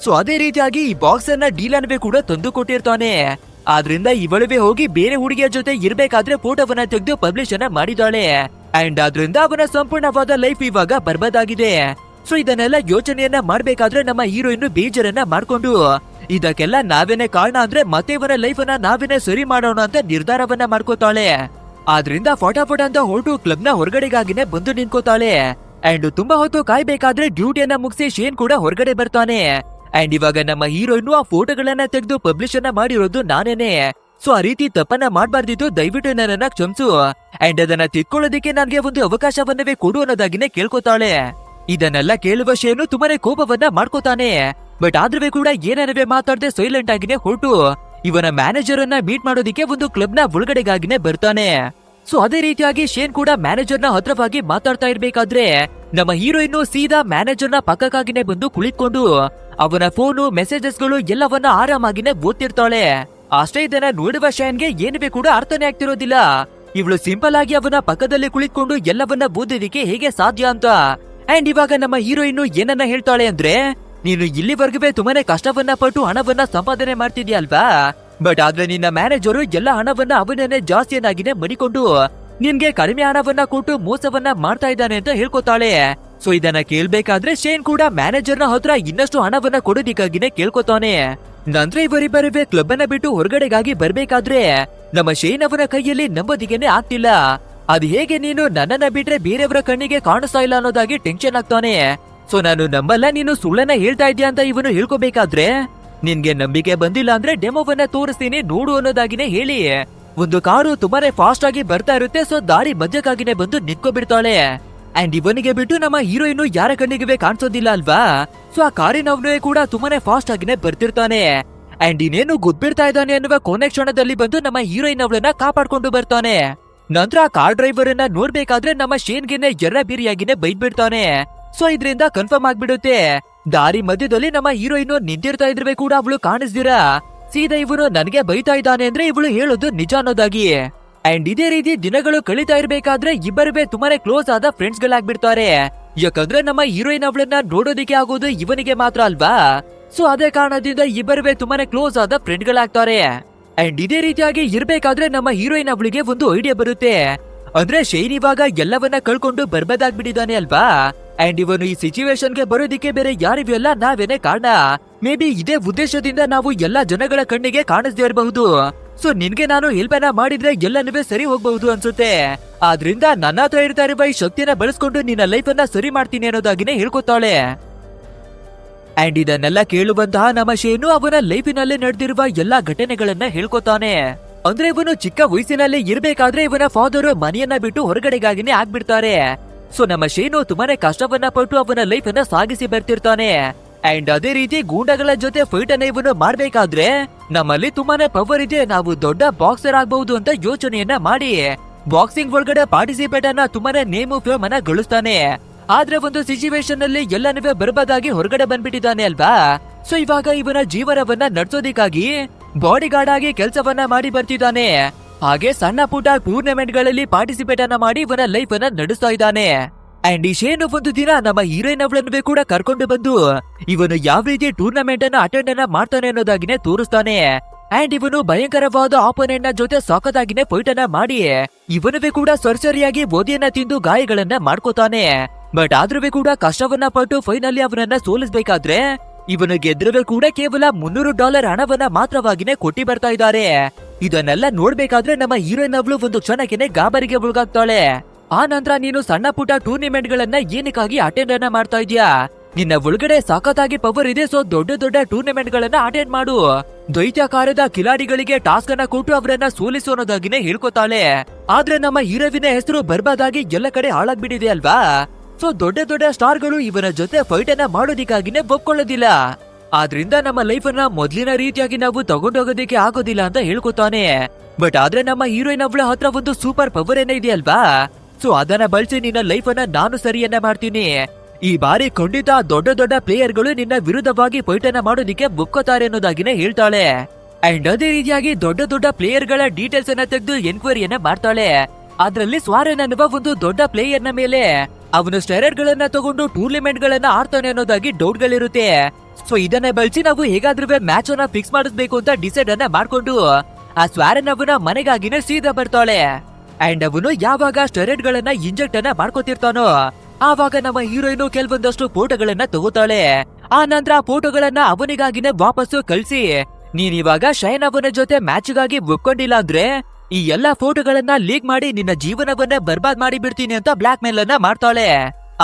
Speaker 1: ಸೊ ಅದೇ ರೀತಿಯಾಗಿ ಈ ಬಾಕ್ಸ್ ಅನ್ನ ಡೀಲ್ ಅನ್ನವೇ ಕೂಡ ತಂದು ಕೊಟ್ಟಿರ್ತಾನೆ. ಆದ್ರಿಂದ ಇವಳುವೆ ಹೋಗಿ ಬೇರೆ ಹುಡುಗಿಯ ಜೊತೆ ಇರ್ಬೇಕಾದ್ರೆ ಫೋಟೋವನ್ನ ತೆಗೆದು ಪಬ್ಲಿಷ್ ಅನ್ನ ಮಾಡಿದಾಳೆ. ಅಂಡ್ ಆದ್ರಿಂದ ಅವನ ಸಂಪೂರ್ಣವಾದ ಲೈಫ್ ಇವಾಗ ಬರ್ಬಾದಾಗಿದೆ. ಸೊ ಇದನ್ನೆಲ್ಲ ಯೋಚನೆಯನ್ನ ಮಾಡ್ಬೇಕಾದ್ರೆ ನಮ್ಮ ಹೀರೋಯಿನ್ ಬೇಜಾರನ್ನ ಮಾಡ್ಕೊಂಡು ಇದಕ್ಕೆಲ್ಲ ನಾವೇನೆ ಕಾರಣ ಅಂದ್ರೆ ಮತ್ತೆ ಇವನ ಲೈಫ್ ಅನ್ನ ನಾವೇನೆ ಸರಿ ಮಾಡೋಣ ಅಂತ ನಿರ್ಧಾರವನ್ನ ಮಾಡ್ಕೋತಾಳೆ. ಆದ್ರಿಂದ ಫಟಾಫಟ್ ಅಂತ ಹೊರಟು ಕ್ಲಬ್ ನ ಹೊರಗಡೆಗಾಗಿನೇ ಬಂದು ನಿಂತ್ಕೋತಾಳೆ. ಅಂಡ್ ತುಂಬಾ ಹೊತ್ತು ಕಾಯ್ಬೇಕಾದ್ರೆ ಡ್ಯೂಟಿಯನ್ನ ಮುಗಿಸಿ ಶೇನ್ ಕೂಡ ಹೊರಗಡೆ ಬರ್ತಾನೆ. ಅಂಡ್ ಇವಾಗ ನಮ್ಮ ಹೀರೋಯಿನ್ ಆ ಫೋಟೋಗಳನ್ನ ತೆಗೆದು ಪಬ್ಲಿಷ್ ಅನ್ನ ಮಾಡಿರೋದು ನಾನೇನೆ. ಸೊ ಆ ರೀತಿ ತಪ್ಪನ್ನ ಮಾಡ್ಬಾರ್ದಿತ್ತು, ದಯವಿಟ್ಟು ನನ್ನನ್ನ ಕ್ಷಮಿಸು. ಅಂಡ್ ಅದನ್ನ ತಿಳ್ಕೊಳ್ಳೋದಕ್ಕೆ ನನ್ಗೆ ಒಂದು ಅವಕಾಶವನ್ನವೇ ಕೊಡು ಅನ್ನೋದಾಗಿನೇ ಕೇಳ್ಕೊತಾಳೆ. ಇದನ್ನೆಲ್ಲ ಕೇಳುವ ಶೇನು ತುಂಬಾನೇ ಕೋಪವನ್ನ ಮಾಡ್ಕೋತಾನೆ. ಬಟ್ ಆದ್ರೂ ಕೂಡ ಏನನ್ನವೇ ಮಾತಾಡದೆ ಸೈಲೆಂಟ್ ಆಗಿನೇ ಹೊರಟು ಇವನ ಮ್ಯಾನೇಜರ್ ಅನ್ನ ಮೀಟ್ ಮಾಡೋದಿಕ್ಕೆ ಒಂದು ಕ್ಲಬ್ ನ ಒಳಗಡೆಗಾಗಿನೇ ಬರ್ತಾನೆ. ಸೊ ಅದೇ ರೀತಿಯಾಗಿ ಶೇನ್ ಕೂಡ ಮ್ಯಾನೇಜರ್ ನ ಹತ್ರವಾಗಿ ಮಾತಾಡ್ತಾ ಇರ್ಬೇಕಾದ್ರೆ ನಮ್ಮ ಹೀರೋಯಿನ್ ಸೀದಾ ಮ್ಯಾನೇಜರ್ ನ ಪಕ್ಕಕ್ಕಾಗಿನೇ ಬಂದು ಕುಳಿತುಕೊಂಡು ಅವನ ಫೋನು ಮೆಸೇಜಸ್ ಗಳು ಎಲ್ಲವನ್ನ ಆರಾಮಾಗಿನೇ ಓದ್ತಿರ್ತಾಳೆ. ಅಷ್ಟೇ ಇದನ್ನ ನೋಡುವ ಶೇನ್ಗೆ ಏನುವೆ ಕೂಡ ಅರ್ಥನೇ ಆಗ್ತಿರೋದಿಲ್ಲ. ಇವಳು ಸಿಂಪಲ್ ಆಗಿ ಅವನ ಪಕ್ಕದಲ್ಲಿ ಕುಳಿತುಕೊಂಡು ಎಲ್ಲವನ್ನ ಓದೋದಿಕ್ಕೆ ಹೇಗೆ ಸಾಧ್ಯ ಅಂತ. ಅಂಡ್ ಇವಾಗ ನಮ್ಮ ಹೀರೋಯಿನ್ ಏನನ್ನ ಹೇಳ್ತಾಳೆ ಅಂದ್ರೆ, ನೀನು ಇಲ್ಲಿವರೆಗೂ ತುಂಬಾನೇ ಕಷ್ಟವನ್ನ ಪಟ್ಟು ಹಣವನ್ನ ಸಂಪಾದನೆ ಮಾಡ್ತಿದ್ಯಾ ಅಲ್ವಾ. ಬಟ್ ಆದ್ರೆ ನಿನ್ನ ಮ್ಯಾನೇಜರು ಎಲ್ಲ ಹಣವನ್ನ ಅವನನ್ನೇ ಜಾಸ್ತಿಯನ್ನಾಗಿನೇ ಮಡಿಕೊಂಡು ನಿನ್ಗೆ ಕಡಿಮೆ ಹಣವನ್ನ ಕೊಟ್ಟು ಮೋಸವನ್ನ ಮಾಡ್ತಾ ಇದ್ದಾನೆ ಅಂತ ಹೇಳ್ಕೊತಾಳೆ. ಸೊ ಇದನ್ನ ಕೇಳ್ಬೇಕಾದ್ರೆ ಶೇನ್ ಕೂಡ ಮ್ಯಾನೇಜರ್ ನ ಹತ್ರ ಇನ್ನಷ್ಟು ಹಣವನ್ನ ಕೊಡೋದಿಕ್ಕಾಗಿನೇ ಕೇಳ್ಕೊತಾನೆ. ನಂತರ ಇವರಿಬ್ಬರೇ ಕ್ಲಬ್ ಅನ್ನ ಬಿಟ್ಟು ಹೊರಗಡೆಗಾಗಿ ಬರ್ಬೇಕಾದ್ರೆ ನಮ್ಮ ಶೇನ್ ಅವನ ಕೈಯಲ್ಲಿ ನಂಬೋದಿಗೆನೆ ಆಗ್ತಿಲ್ಲ. ಅದ್ ಹೇಗೆ ನೀನು ನನ್ನನ್ನ ಬಿಟ್ರೆ ಬೇರೆಯವರ ಕಣ್ಣಿಗೆ ಕಾಣಿಸ್ತಾ ಇಲ್ಲ ಅನ್ನೋದಾಗಿ ಟೆನ್ಷನ್ ಆಗ್ತಾನೆ. ಸೊ ನಾನು ನಂಬಲ್ಲ, ನೀನು ಸುಳ್ಳನ್ನ ಹೇಳ್ತಾ ಇದ್ಯಾ ಅಂತ ಇವನು ಹೇಳ್ಕೋಬೇಕಾದ್ರೆ ನಿನ್ಗೆ ನಂಬಿಕೆ ಬಂದಿಲ್ಲ ಅಂದ್ರೆ ಡೆಮೋವನ್ನ ತೋರಿಸ್ತೀನಿ ನೋಡು ಅನ್ನೋದಾಗಿನೇ ಹೇಳಿ ಒಂದು ಕಾರು ತುಂಬಾನೇ ಫಾಸ್ಟ್ ಆಗಿ ಬರ್ತಾ ಇರುತ್ತೆ. ಸೊ ದಾರಿ ಮಧ್ಯಕ್ಕಾಗಿನೇ ಬಂದು ನಿಂತ್ಕೊಬಿಡ್ತಾಳೆ. ಅಂಡ್ ಇವನಿಗೆ ಬಿಟ್ಟು ನಮ್ಮ ಹೀರೋಯಿನ್ ಯಾರ ಕಣ್ಣಿಗೆ ಕಾಣಿಸೋದಿಲ್ಲ ಅಲ್ವಾ. ಸೊ ಆ ಕಾರಿನವನೇ ಕೂಡ ತುಂಬಾನೇ ಫಾಸ್ಟ್ ಆಗಿನೇ ಬರ್ತಿರ್ತಾನೆ. ಅಂಡ್ ಇನ್ನೇನು ಗುದ್ಬಿಡ್ತಾ ಇದ್ದಾನೆ ಅನ್ನುವ ಕೊನೆ ಕ್ಷಣದಲ್ಲಿ ಬಂದು ನಮ್ಮ ಹೀರೋಯಿನ್ ಅವಳನ್ನ ಕಾಪಾಡ್ಕೊಂಡು ಬರ್ತಾನೆ. ನಂತರ ಆ ಕಾರ್ ಡ್ರೈವರ್ ಅನ್ನ ನೋಡ್ಬೇಕಾದ್ರೆ ನಮ್ಮ ಶೇನ್ಗೆನೆ ಎರ್ರ ಬೀರಿಯಾಗಿನೇ ಬೈದ್ಬಿಡ್ತಾನೆ. ಸೊ ಇದರಿಂದ ಕನ್ಫರ್ಮ್ ಆಗ್ಬಿಡುತ್ತೆ ದಾರಿ ಮಧ್ಯದಲ್ಲಿ ನಮ್ಮ ಹೀರೋಯಿನ್ ನಿಂತಿರ್ತಾ ಇದ್ರೆ ಕೂಡ ಅವಳು ಕಾಣಿಸ್ದಿರಾ ಸೀದಾ ಇವನು ನನಗೆ ಬೈತಾ ಇದ್ದಾನೆ ಅಂದ್ರೆ ಇವಳು ಹೇಳೋದು ನಿಜ ಅನ್ನೋದಾಗಿ. ಅಂಡ್ ಇದೇ ರೀತಿ ದಿನಗಳು ಕಳೀತಾ ಇರ್ಬೇಕಾದ್ರೆ ಇಬ್ಬರೇ ತುಂಬಾನೇ ಕ್ಲೋಸ್ ಆದ ಫ್ರೆಂಡ್ಸ್ ಗಳಾಗ್ಬಿಡ್ತಾರೆ. ಯಾಕಂದ್ರೆ ನಮ್ಮ ಹೀರೋಯಿನ್ ಅವಳನ್ನ ನೋಡೋದಿಕ್ಕೆ ಆಗೋದು ಇವನಿಗೆ ಮಾತ್ರ ಅಲ್ವಾ. ಸೊ ಅದೇ ಕಾರಣದಿಂದ ಇಬ್ಬರೇ ತುಂಬಾನೇ ಕ್ಲೋಸ್ ಆದ ಫ್ರೆಂಡ್ ಗಳಾಗ್ತಾರೆ. ಅಂಡ್ ಇದೇ ರೀತಿಯಾಗಿ ಇರ್ಬೇಕಾದ್ರೆ ನಮ್ಮ ಹೀರೋಯಿನ್ ಅವಳಿಗೆ ಒಂದು ಐಡಿಯಾ ಬರುತ್ತೆ. ಅಂದ್ರೆ ಶೈನ್ ಇವಾಗ ಎಲ್ಲವನ್ನ ಕಳ್ಕೊಂಡು ಬರ್ಬದಾಗ್ಬಿಟ್ಟಿದ್ದಾನೆ ಅಲ್ವಾ. ಅಂಡ್ ಇವನು ಈ ಸಿಚುವೇಶನ್ಗೆ ಬರೋದಿಕ್ಕೆ ಬೇರೆ ಯಾರಿಗೂ ಎಲ್ಲ ನಾವೇನೆ ಕಾರಣ. ಮೇ ಬಿ ಇದೇ ಉದ್ದೇಶದಿಂದ ನಾವು ಎಲ್ಲಾ ಜನಗಳ ಕಣ್ಣಿಗೆ ಕಾಣಿಸದೇ ಇರಬಹುದು. ಸೊ ನಿನ್ಗೆ ನಾನು ಹೆಲ್ಪನ್ನ ಮಾಡಿದ್ರೆ ಎಲ್ಲನೂ ಸರಿ ಹೋಗ್ಬಹುದು ಅನ್ಸುತ್ತೆ. ಆದ್ರಿಂದ ನನ್ನ ಹತ್ರ ಇರ್ತಾ ಇರುವ ಈ ಶಕ್ತಿನ ಬಳಸ್ಕೊಂಡು ನಿನ್ನ ಲೈಫ್ ಅನ್ನ ಸರಿ ಮಾಡ್ತೀನಿ ಅನ್ನೋದಾಗಿನೇ ಹೇಳ್ಕೊತಾಳೆ. ಅಂಡ್ ಇದನ್ನೆಲ್ಲ ಕೇಳುವಂತಹ ನಮ್ಮ ಶೇನು ಅವನ ಲೈಫಿನಲ್ಲಿ ನಡೆದಿರುವ ಎಲ್ಲಾ ಘಟನೆಗಳನ್ನ ಹೇಳ್ಕೊತಾನೆ. ಅಂದ್ರೆ ಇವನು ಚಿಕ್ಕ ವಯಸ್ಸಿನಲ್ಲಿ ಇರ್ಬೇಕಾದ್ರೆ ಇವನ ಫಾದರ್ ಮನೆಯನ್ನ ಬಿಟ್ಟು ಹೊರಗಡೆಗಾಗಿನೇ ಆಗ್ಬಿಡ್ತಾರೆ. ಸೊ ನಮ್ಮ ಶೇನು ತುಂಬಾನೇ ಕಷ್ಟವನ್ನ ಪಟ್ಟು ಅವನ ಲೈಫ್ ಅನ್ನ ಸಾಗಿಸಿ ಬರ್ತಿರ್ತಾನೆ. ಅಂಡ್ ಅದೇ ರೀತಿ ಗೂಂಡಗಳ ಜೊತೆ ಫೈಟ್ ಅನ್ನ ಇವನು ಮಾಡ್ಬೇಕಾದ್ರೆ ನಮ್ಮಲ್ಲಿ ತುಂಬಾನೇ ಪವರ್ ಇದೆ, ನಾವು ದೊಡ್ಡ ಬಾಕ್ಸರ್ ಆಗ್ಬಹುದು ಅಂತ ಯೋಚನೆಯನ್ನ ಮಾಡಿ ಬಾಕ್ಸಿಂಗ್ ಒಳಗಡೆ ಪಾರ್ಟಿಸಿಪೇಟ್ ಅನ್ನ ತುಂಬಾನೇ ನೇಮು ಫೇಮ್ ಅನ್ನ ಗಳಿಸ್ತಾನೆ. ಆದ್ರೆ ಒಂದು ಸಿಚುವೇಶನ್ ಅಲ್ಲಿ ಎಲ್ಲನೂ ಬರ್ಬಾದಾಗಿ ಹೊರಗಡೆ ಬಂದ್ಬಿಟ್ಟಿದ್ದಾನೆ ಅಲ್ವಾ. ಸೊ ಇವಾಗ ಇವನ ಜೀವನವನ್ನ ನಡೆಸೋದಿಕ್ಕಾಗಿ ಬಾಡಿ ಗಾರ್ಡ್ ಆಗಿ ಕೆಲಸವನ್ನ ಮಾಡಿ ಬರ್ತಿದ್ದಾನೆ. ಹಾಗೆ ಸಣ್ಣ ಪುಟ್ಟ ಟೂರ್ನಮೆಂಟ್ ಗಳಲ್ಲಿ ಪಾರ್ಟಿಸಿಪೇಟ್ ಅನ್ನ ಮಾಡಿ ಇವನ ಲೈಫ್ ಅನ್ನ ನಡೆಸ್ತಾ ಇದ್ದಾನೆ. ಅಂಡ್ ಈ ಶೇನು ಒಂದು ದಿನ ನಮ್ಮ ಹೀರೋಯಿನ್ ಅವಳನ್ನು ಕೂಡ ಕರ್ಕೊಂಡು ಬಂದು ಇವನು ಯಾವ ರೀತಿ ಟೂರ್ನಮೆಂಟ್ ಅನ್ನ ಅಟೆಂಡ್ ಅನ್ನ ಮಾಡ್ತಾನೆ ಅನ್ನೋದಾಗಿನೇ ತೋರಿಸ್ತಾನೆ. ಅಂಡ್ ಇವನು ಭಯಂಕರವಾದ ಆಪೋನೆಂಟ್ ನ ಜೊತೆ ಸಾಕದಾಗಿನೇ ಫೈಟ್ ಅನ್ನ ಮಾಡಿ ಇವನುವೆ ಕೂಡ ಸರ್ಸರಿಯಾಗಿ ಓದಿಯನ್ನ ತಿಂದು ಗಾಯಗಳನ್ನ ಮಾಡ್ಕೋತಾನೆ. ಬಟ್ ಆದ್ರೂ ಕೂಡ ಕಷ್ಟವನ್ನ ಪಟ್ಟು ಫೈನಲಿ ಅವನನ್ನ ಸೋಲಿಸಬೇಕಾದ್ರೆ ಇವನು ಗೆದ್ರೂ ಕೂಡ ಕೇವಲ $300 ಹಣವನ್ನ ಮಾತ್ರವಾಗಿನೇ ಕೊಟ್ಟಿ ಬರ್ತಾ ಇದ್ದಾರೆ. ಇದನ್ನೆಲ್ಲ ನೋಡ್ಬೇಕಾದ್ರೆ ನಮ್ಮ ಹೀರೋಯಿನ್ ಅವಳು ಒಂದು ಕ್ಷಣಕ್ಕೆ ಗಾಬರಿಗೆ ಒಳಗಾಗ್ತಾಳೆ. ಆ ನಂತರ ನೀನು ಸಣ್ಣ ಪುಟ್ಟ ಟೂರ್ನಿಮೆಂಟ್ ಗಳನ್ನ ಏನಕ್ಕಾಗಿ ಅಟೆಂಡ್ ಅನ್ನ ಮಾಡ್ತಾ ಇದೀಯಾ? ನಿನ್ನ ಒಳಗಡೆ ಸಖತ್ತಾಗಿ ಪವರ್ ಇದೆ, ಸೊ ದೊಡ್ಡ ದೊಡ್ಡ ಟೂರ್ನಮೆಂಟ್ ಗಳನ್ನ ಅಟೆಂಡ್ ಮಾಡು. ದೈತ್ಯಕಾರ್ಯದ ಕಿಲಾಡಿಗಳಿಗೆ ಟಾಸ್ಕ್ ಅನ್ನ ಕೊಟ್ಟು ಅವರನ್ನ ಸೋಲಿಸು ಅನ್ನೋದಾಗಿನೇ ಹೇಳ್ಕೊತಾಳೆ. ಆದ್ರೆ ನಮ್ಮ ಹೀರೋವಿನ ಹೆಸರು ಬರ್ಬಾದಾಗಿ ಎಲ್ಲ ಕಡೆ ಹಾಳಾಗ್ಬಿಟ್ಟಿದೆ ಅಲ್ವಾ. ಸೊ ದೊಡ್ಡ ದೊಡ್ಡ ಸ್ಟಾರ್ ಗಳು ಇವನ ಜೊತೆ ಫೈಟ್ ಅನ್ನ ಮಾಡೋದಿಕ್ಕಾಗಿನೇ ಒಪ್ಕೊಳ್ಳೋದಿಲ್ಲ. ಆದ್ರಿಂದ ನಮ್ಮ ಲೈಫ್ ಅನ್ನ ಮೊದ್ಲಿನ ರೀತಿಯಾಗಿ ನಾವು ತಗೊಂಡೋಗೋದಿಕ್ಕೆ ಆಗೋದಿಲ್ಲ ಅಂತ ಹೇಳ್ಕೊತಾನೆ. ಬಟ್ ಆದ್ರೆ ನಮ್ಮ ಹೀರೋಯಿನ್ ಅವಳ ಹತ್ರ ಒಂದು ಸೂಪರ್ ಪವರ್ ಏನೇ ಇದೆಯಲ್ವಾ, ಸೊ ಅದನ್ನ ಬಳಸಿ ನಿನ್ನ ಲೈಫ್ ಅನ್ನ ನಾನು ಸರಿಯನ್ನ ಮಾಡ್ತೀನಿ. ಈ ಬಾರಿ ಖಂಡಿತ ದೊಡ್ಡ ದೊಡ್ಡ ಪ್ಲೇಯರ್ ಗಳು ನಿನ್ನ ವಿರುದ್ಧವಾಗಿ ಫೈಟ್ ಅನ್ನ ಮಾಡೋದಿಕ್ಕೆ ಒಪ್ಕೋತಾರೆ ಅನ್ನೋದಾಗಿನೇ ಹೇಳ್ತಾಳೆ. ಅಂಡ್ ಅದೇ ರೀತಿಯಾಗಿ ದೊಡ್ಡ ದೊಡ್ಡ ಪ್ಲೇಯರ್ ಗಳ ಡೀಟೇಲ್ಸ್ ಅನ್ನ ತೆಗೆದು ಎನ್ಕ್ವೈರಿಯನ್ನ ಮಾಡ್ತಾಳೆ. ಅದ್ರಲ್ಲಿ ಸ್ವಾರೆನ್ ಅನ್ನುವ ಒಂದು ದೊಡ್ಡ ಪ್ಲೇಯರ್ ನ ಮೇಲೆ ಅವನು ಸ್ಟೆರಾಯ್ಡ್ ಗಳನ್ನ ತಗೊಂಡು ಟೂರ್ನಿಮೆಂಟ್ ಗಳನ್ನ ಆಡ್ತಾನೆ ಅನ್ನೋದಾಗಿ ಡೌಟ್ ಗಳಿರುತ್ತೆ. ಸೊ ಇದನ್ನ ಬಳಸಿ ನಾವು ಹೇಗಾದ್ರೂ ಮ್ಯಾಚ್ ಅನ್ನ ಫಿಕ್ಸ್ ಮಾಡಿಸ್ಬೇಕು ಅಂತ ಡಿಸೈಡ್ ಅನ್ನ ಮಾಡ್ಕೊಂಡು ಆ ಸ್ವಾರೆನ್ ಅವನ ಮನೆಗಾಗಿನೇ ಸೀದಾ ಬರ್ತಾಳೆ. ಅಂಡ್ ಅವನು ಯಾವಾಗ ಸ್ಟೆರಾಯ್ಡ್ ಗಳನ್ನ ಇಂಜೆಕ್ಟ್ ಅನ್ನ ಮಾಡ್ಕೋತಿರ್ತಾನೋ ಆವಾಗ ನಮ್ಮ ಹೀರೋಯಿನ್ ಕೆಲವೊಂದಷ್ಟು ಫೋಟೋಗಳನ್ನ ತಗೋತಾಳೆ. ಆ ನಂತರ ಆ ಫೋಟೋಗಳನ್ನ ಅವನಿಗಾಗಿನೇ ವಾಪಸ್ಸು ಕಳ್ಸಿ ನೀನ್ ಇವಾಗ ಶೈನ್ ಅವನ ಜೊತೆ ಮ್ಯಾಚ್ ಗಾಗಿ ಒಪ್ಕೊಂಡಿಲ್ಲ ಅಂದ್ರೆ ಈ ಎಲ್ಲಾ ಫೋಟೋಗಳನ್ನ ಲೀಕ್ ಮಾಡಿ ನಿನ್ನ ಜೀವನವನ್ನ ಬರ್ಬಾದ್ ಮಾಡಿ ಬಿಡ್ತೀನಿ ಅಂತ ಬ್ಲಾಕ್ ಮೇಲ್ ಅನ್ನ ಮಾಡ್ತಾಳೆ.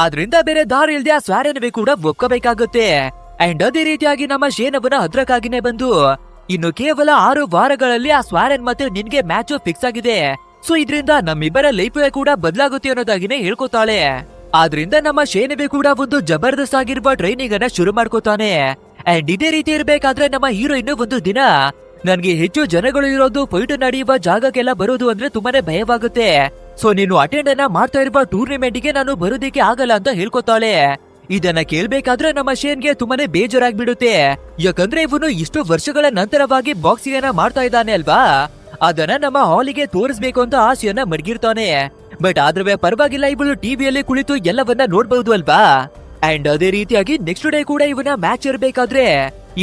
Speaker 1: ಆದ್ರಿಂದ ಬೇರೆ ದಾರಿ ಇಲ್ದೆ ಆ ಸ್ವಾರೆನ್ವೇ ಕೂಡ ಒಪ್ಕೋಬೇಕಾಗುತ್ತೆ. ಅಂಡ್ ಅದೇ ರೀತಿಯಾಗಿ ನಮ್ಮ ಶೇನ್ ಅವನ ಹತ್ರಕ್ಕಾಗಿನೇ ಬಂದು ಇನ್ನು ಕೇವಲ 6 ವಾರಗಳಲ್ಲಿ ಆ ಸ್ವಾರೆನ್ ಮತ್ತೆ ನಿನ್ಗೆ ಮ್ಯಾಚ್ ಫಿಕ್ಸ್ ಆಗಿದೆ, ಸೊ ಇದ್ರಿಂದ ನಮ್ಮಿಬ್ಬರ ಲೈಫ್ ಕೂಡ ಬದಲಾಗುತ್ತೆ ಅನ್ನೋದಾಗಿನೇ ಹೇಳ್ಕೊತಾಳೆ. ಆದ್ರಿಂದ ನಮ್ಮ ಶೇನವೇ ಕೂಡ ಒಂದು ಜಬರ್ದಸ್ತ್ ಆಗಿರುವ ಟ್ರೈನಿಂಗ್ ಅನ್ನ ಶುರು ಮಾಡ್ಕೋತಾನೆ. ಅಂಡ್ ಇದೇ ರೀತಿ ಇರ್ಬೇಕಾದ್ರೆ ನಮ್ಮ ಹೀರೋಯಿನ್ ಒಂದು ದಿನ ನನ್ಗೆ ಹೆಚ್ಚು ಜನಗಳು ಇರೋದು ಫೈಟ್ ನಡೆಯುವ ಜಾಗಕ್ಕೆಲ್ಲ ಬರೋದು ಅಂದ್ರೆ ತುಂಬಾನೇ ಭಯವಾಗುತ್ತೆ, ಸೊ ನೀನು ಅಟೆಂಡ್ ಅನ್ನ ಮಾಡ್ತಾ ಇರುವ ಟೂರ್ನಿಮೆಂಟ್ ಗೆ ನಾನು ಬರೋದಿಕ್ಕೆ ಆಗಲ್ಲ ಅಂತ ಹೇಳ್ಕೊತಾಳೆ. ಇದನ್ನ ಕೇಳ್ಬೇಕಾದ್ರೆ ನಮ್ಮ ಶೇನ್ಗೆ ತುಂಬಾನೇ ಬೇಜಾರಾಗ್ಬಿಡುತ್ತೆ. ಯಾಕಂದ್ರೆ ಇವನು ಇಷ್ಟು ವರ್ಷಗಳ ನಂತರವಾಗಿ ಬಾಕ್ಸಿಂಗ್ ಅನ್ನ ಮಾಡ್ತಾ ಇದ್ದಾನೆ ಅಲ್ವಾ, ಅದನ್ನ ನಮ್ಮ ಹಾಲಿಗೆ ತೋರಿಸ್ಬೇಕು ಅಂತ ಆಸೆಯನ್ನ ಮಡಗಿರ್ತಾನೆ. ಬಟ್ ಆದ್ರೆ ಪರವಾಗಿಲ್ಲ, ಇವಳು ಟಿವಿಯಲ್ಲಿ ಕುಳಿತು ಎಲ್ಲವನ್ನ ನೋಡ್ಬಹುದು ಅಲ್ವಾ. ಅಂಡ್ ಅದೇ ರೀತಿಯಾಗಿ ನೆಕ್ಸ್ಟ್ ಡೇ ಕೂಡ ಇವನ ಮ್ಯಾಚ್ ಇರ್ಬೇಕಾದ್ರೆ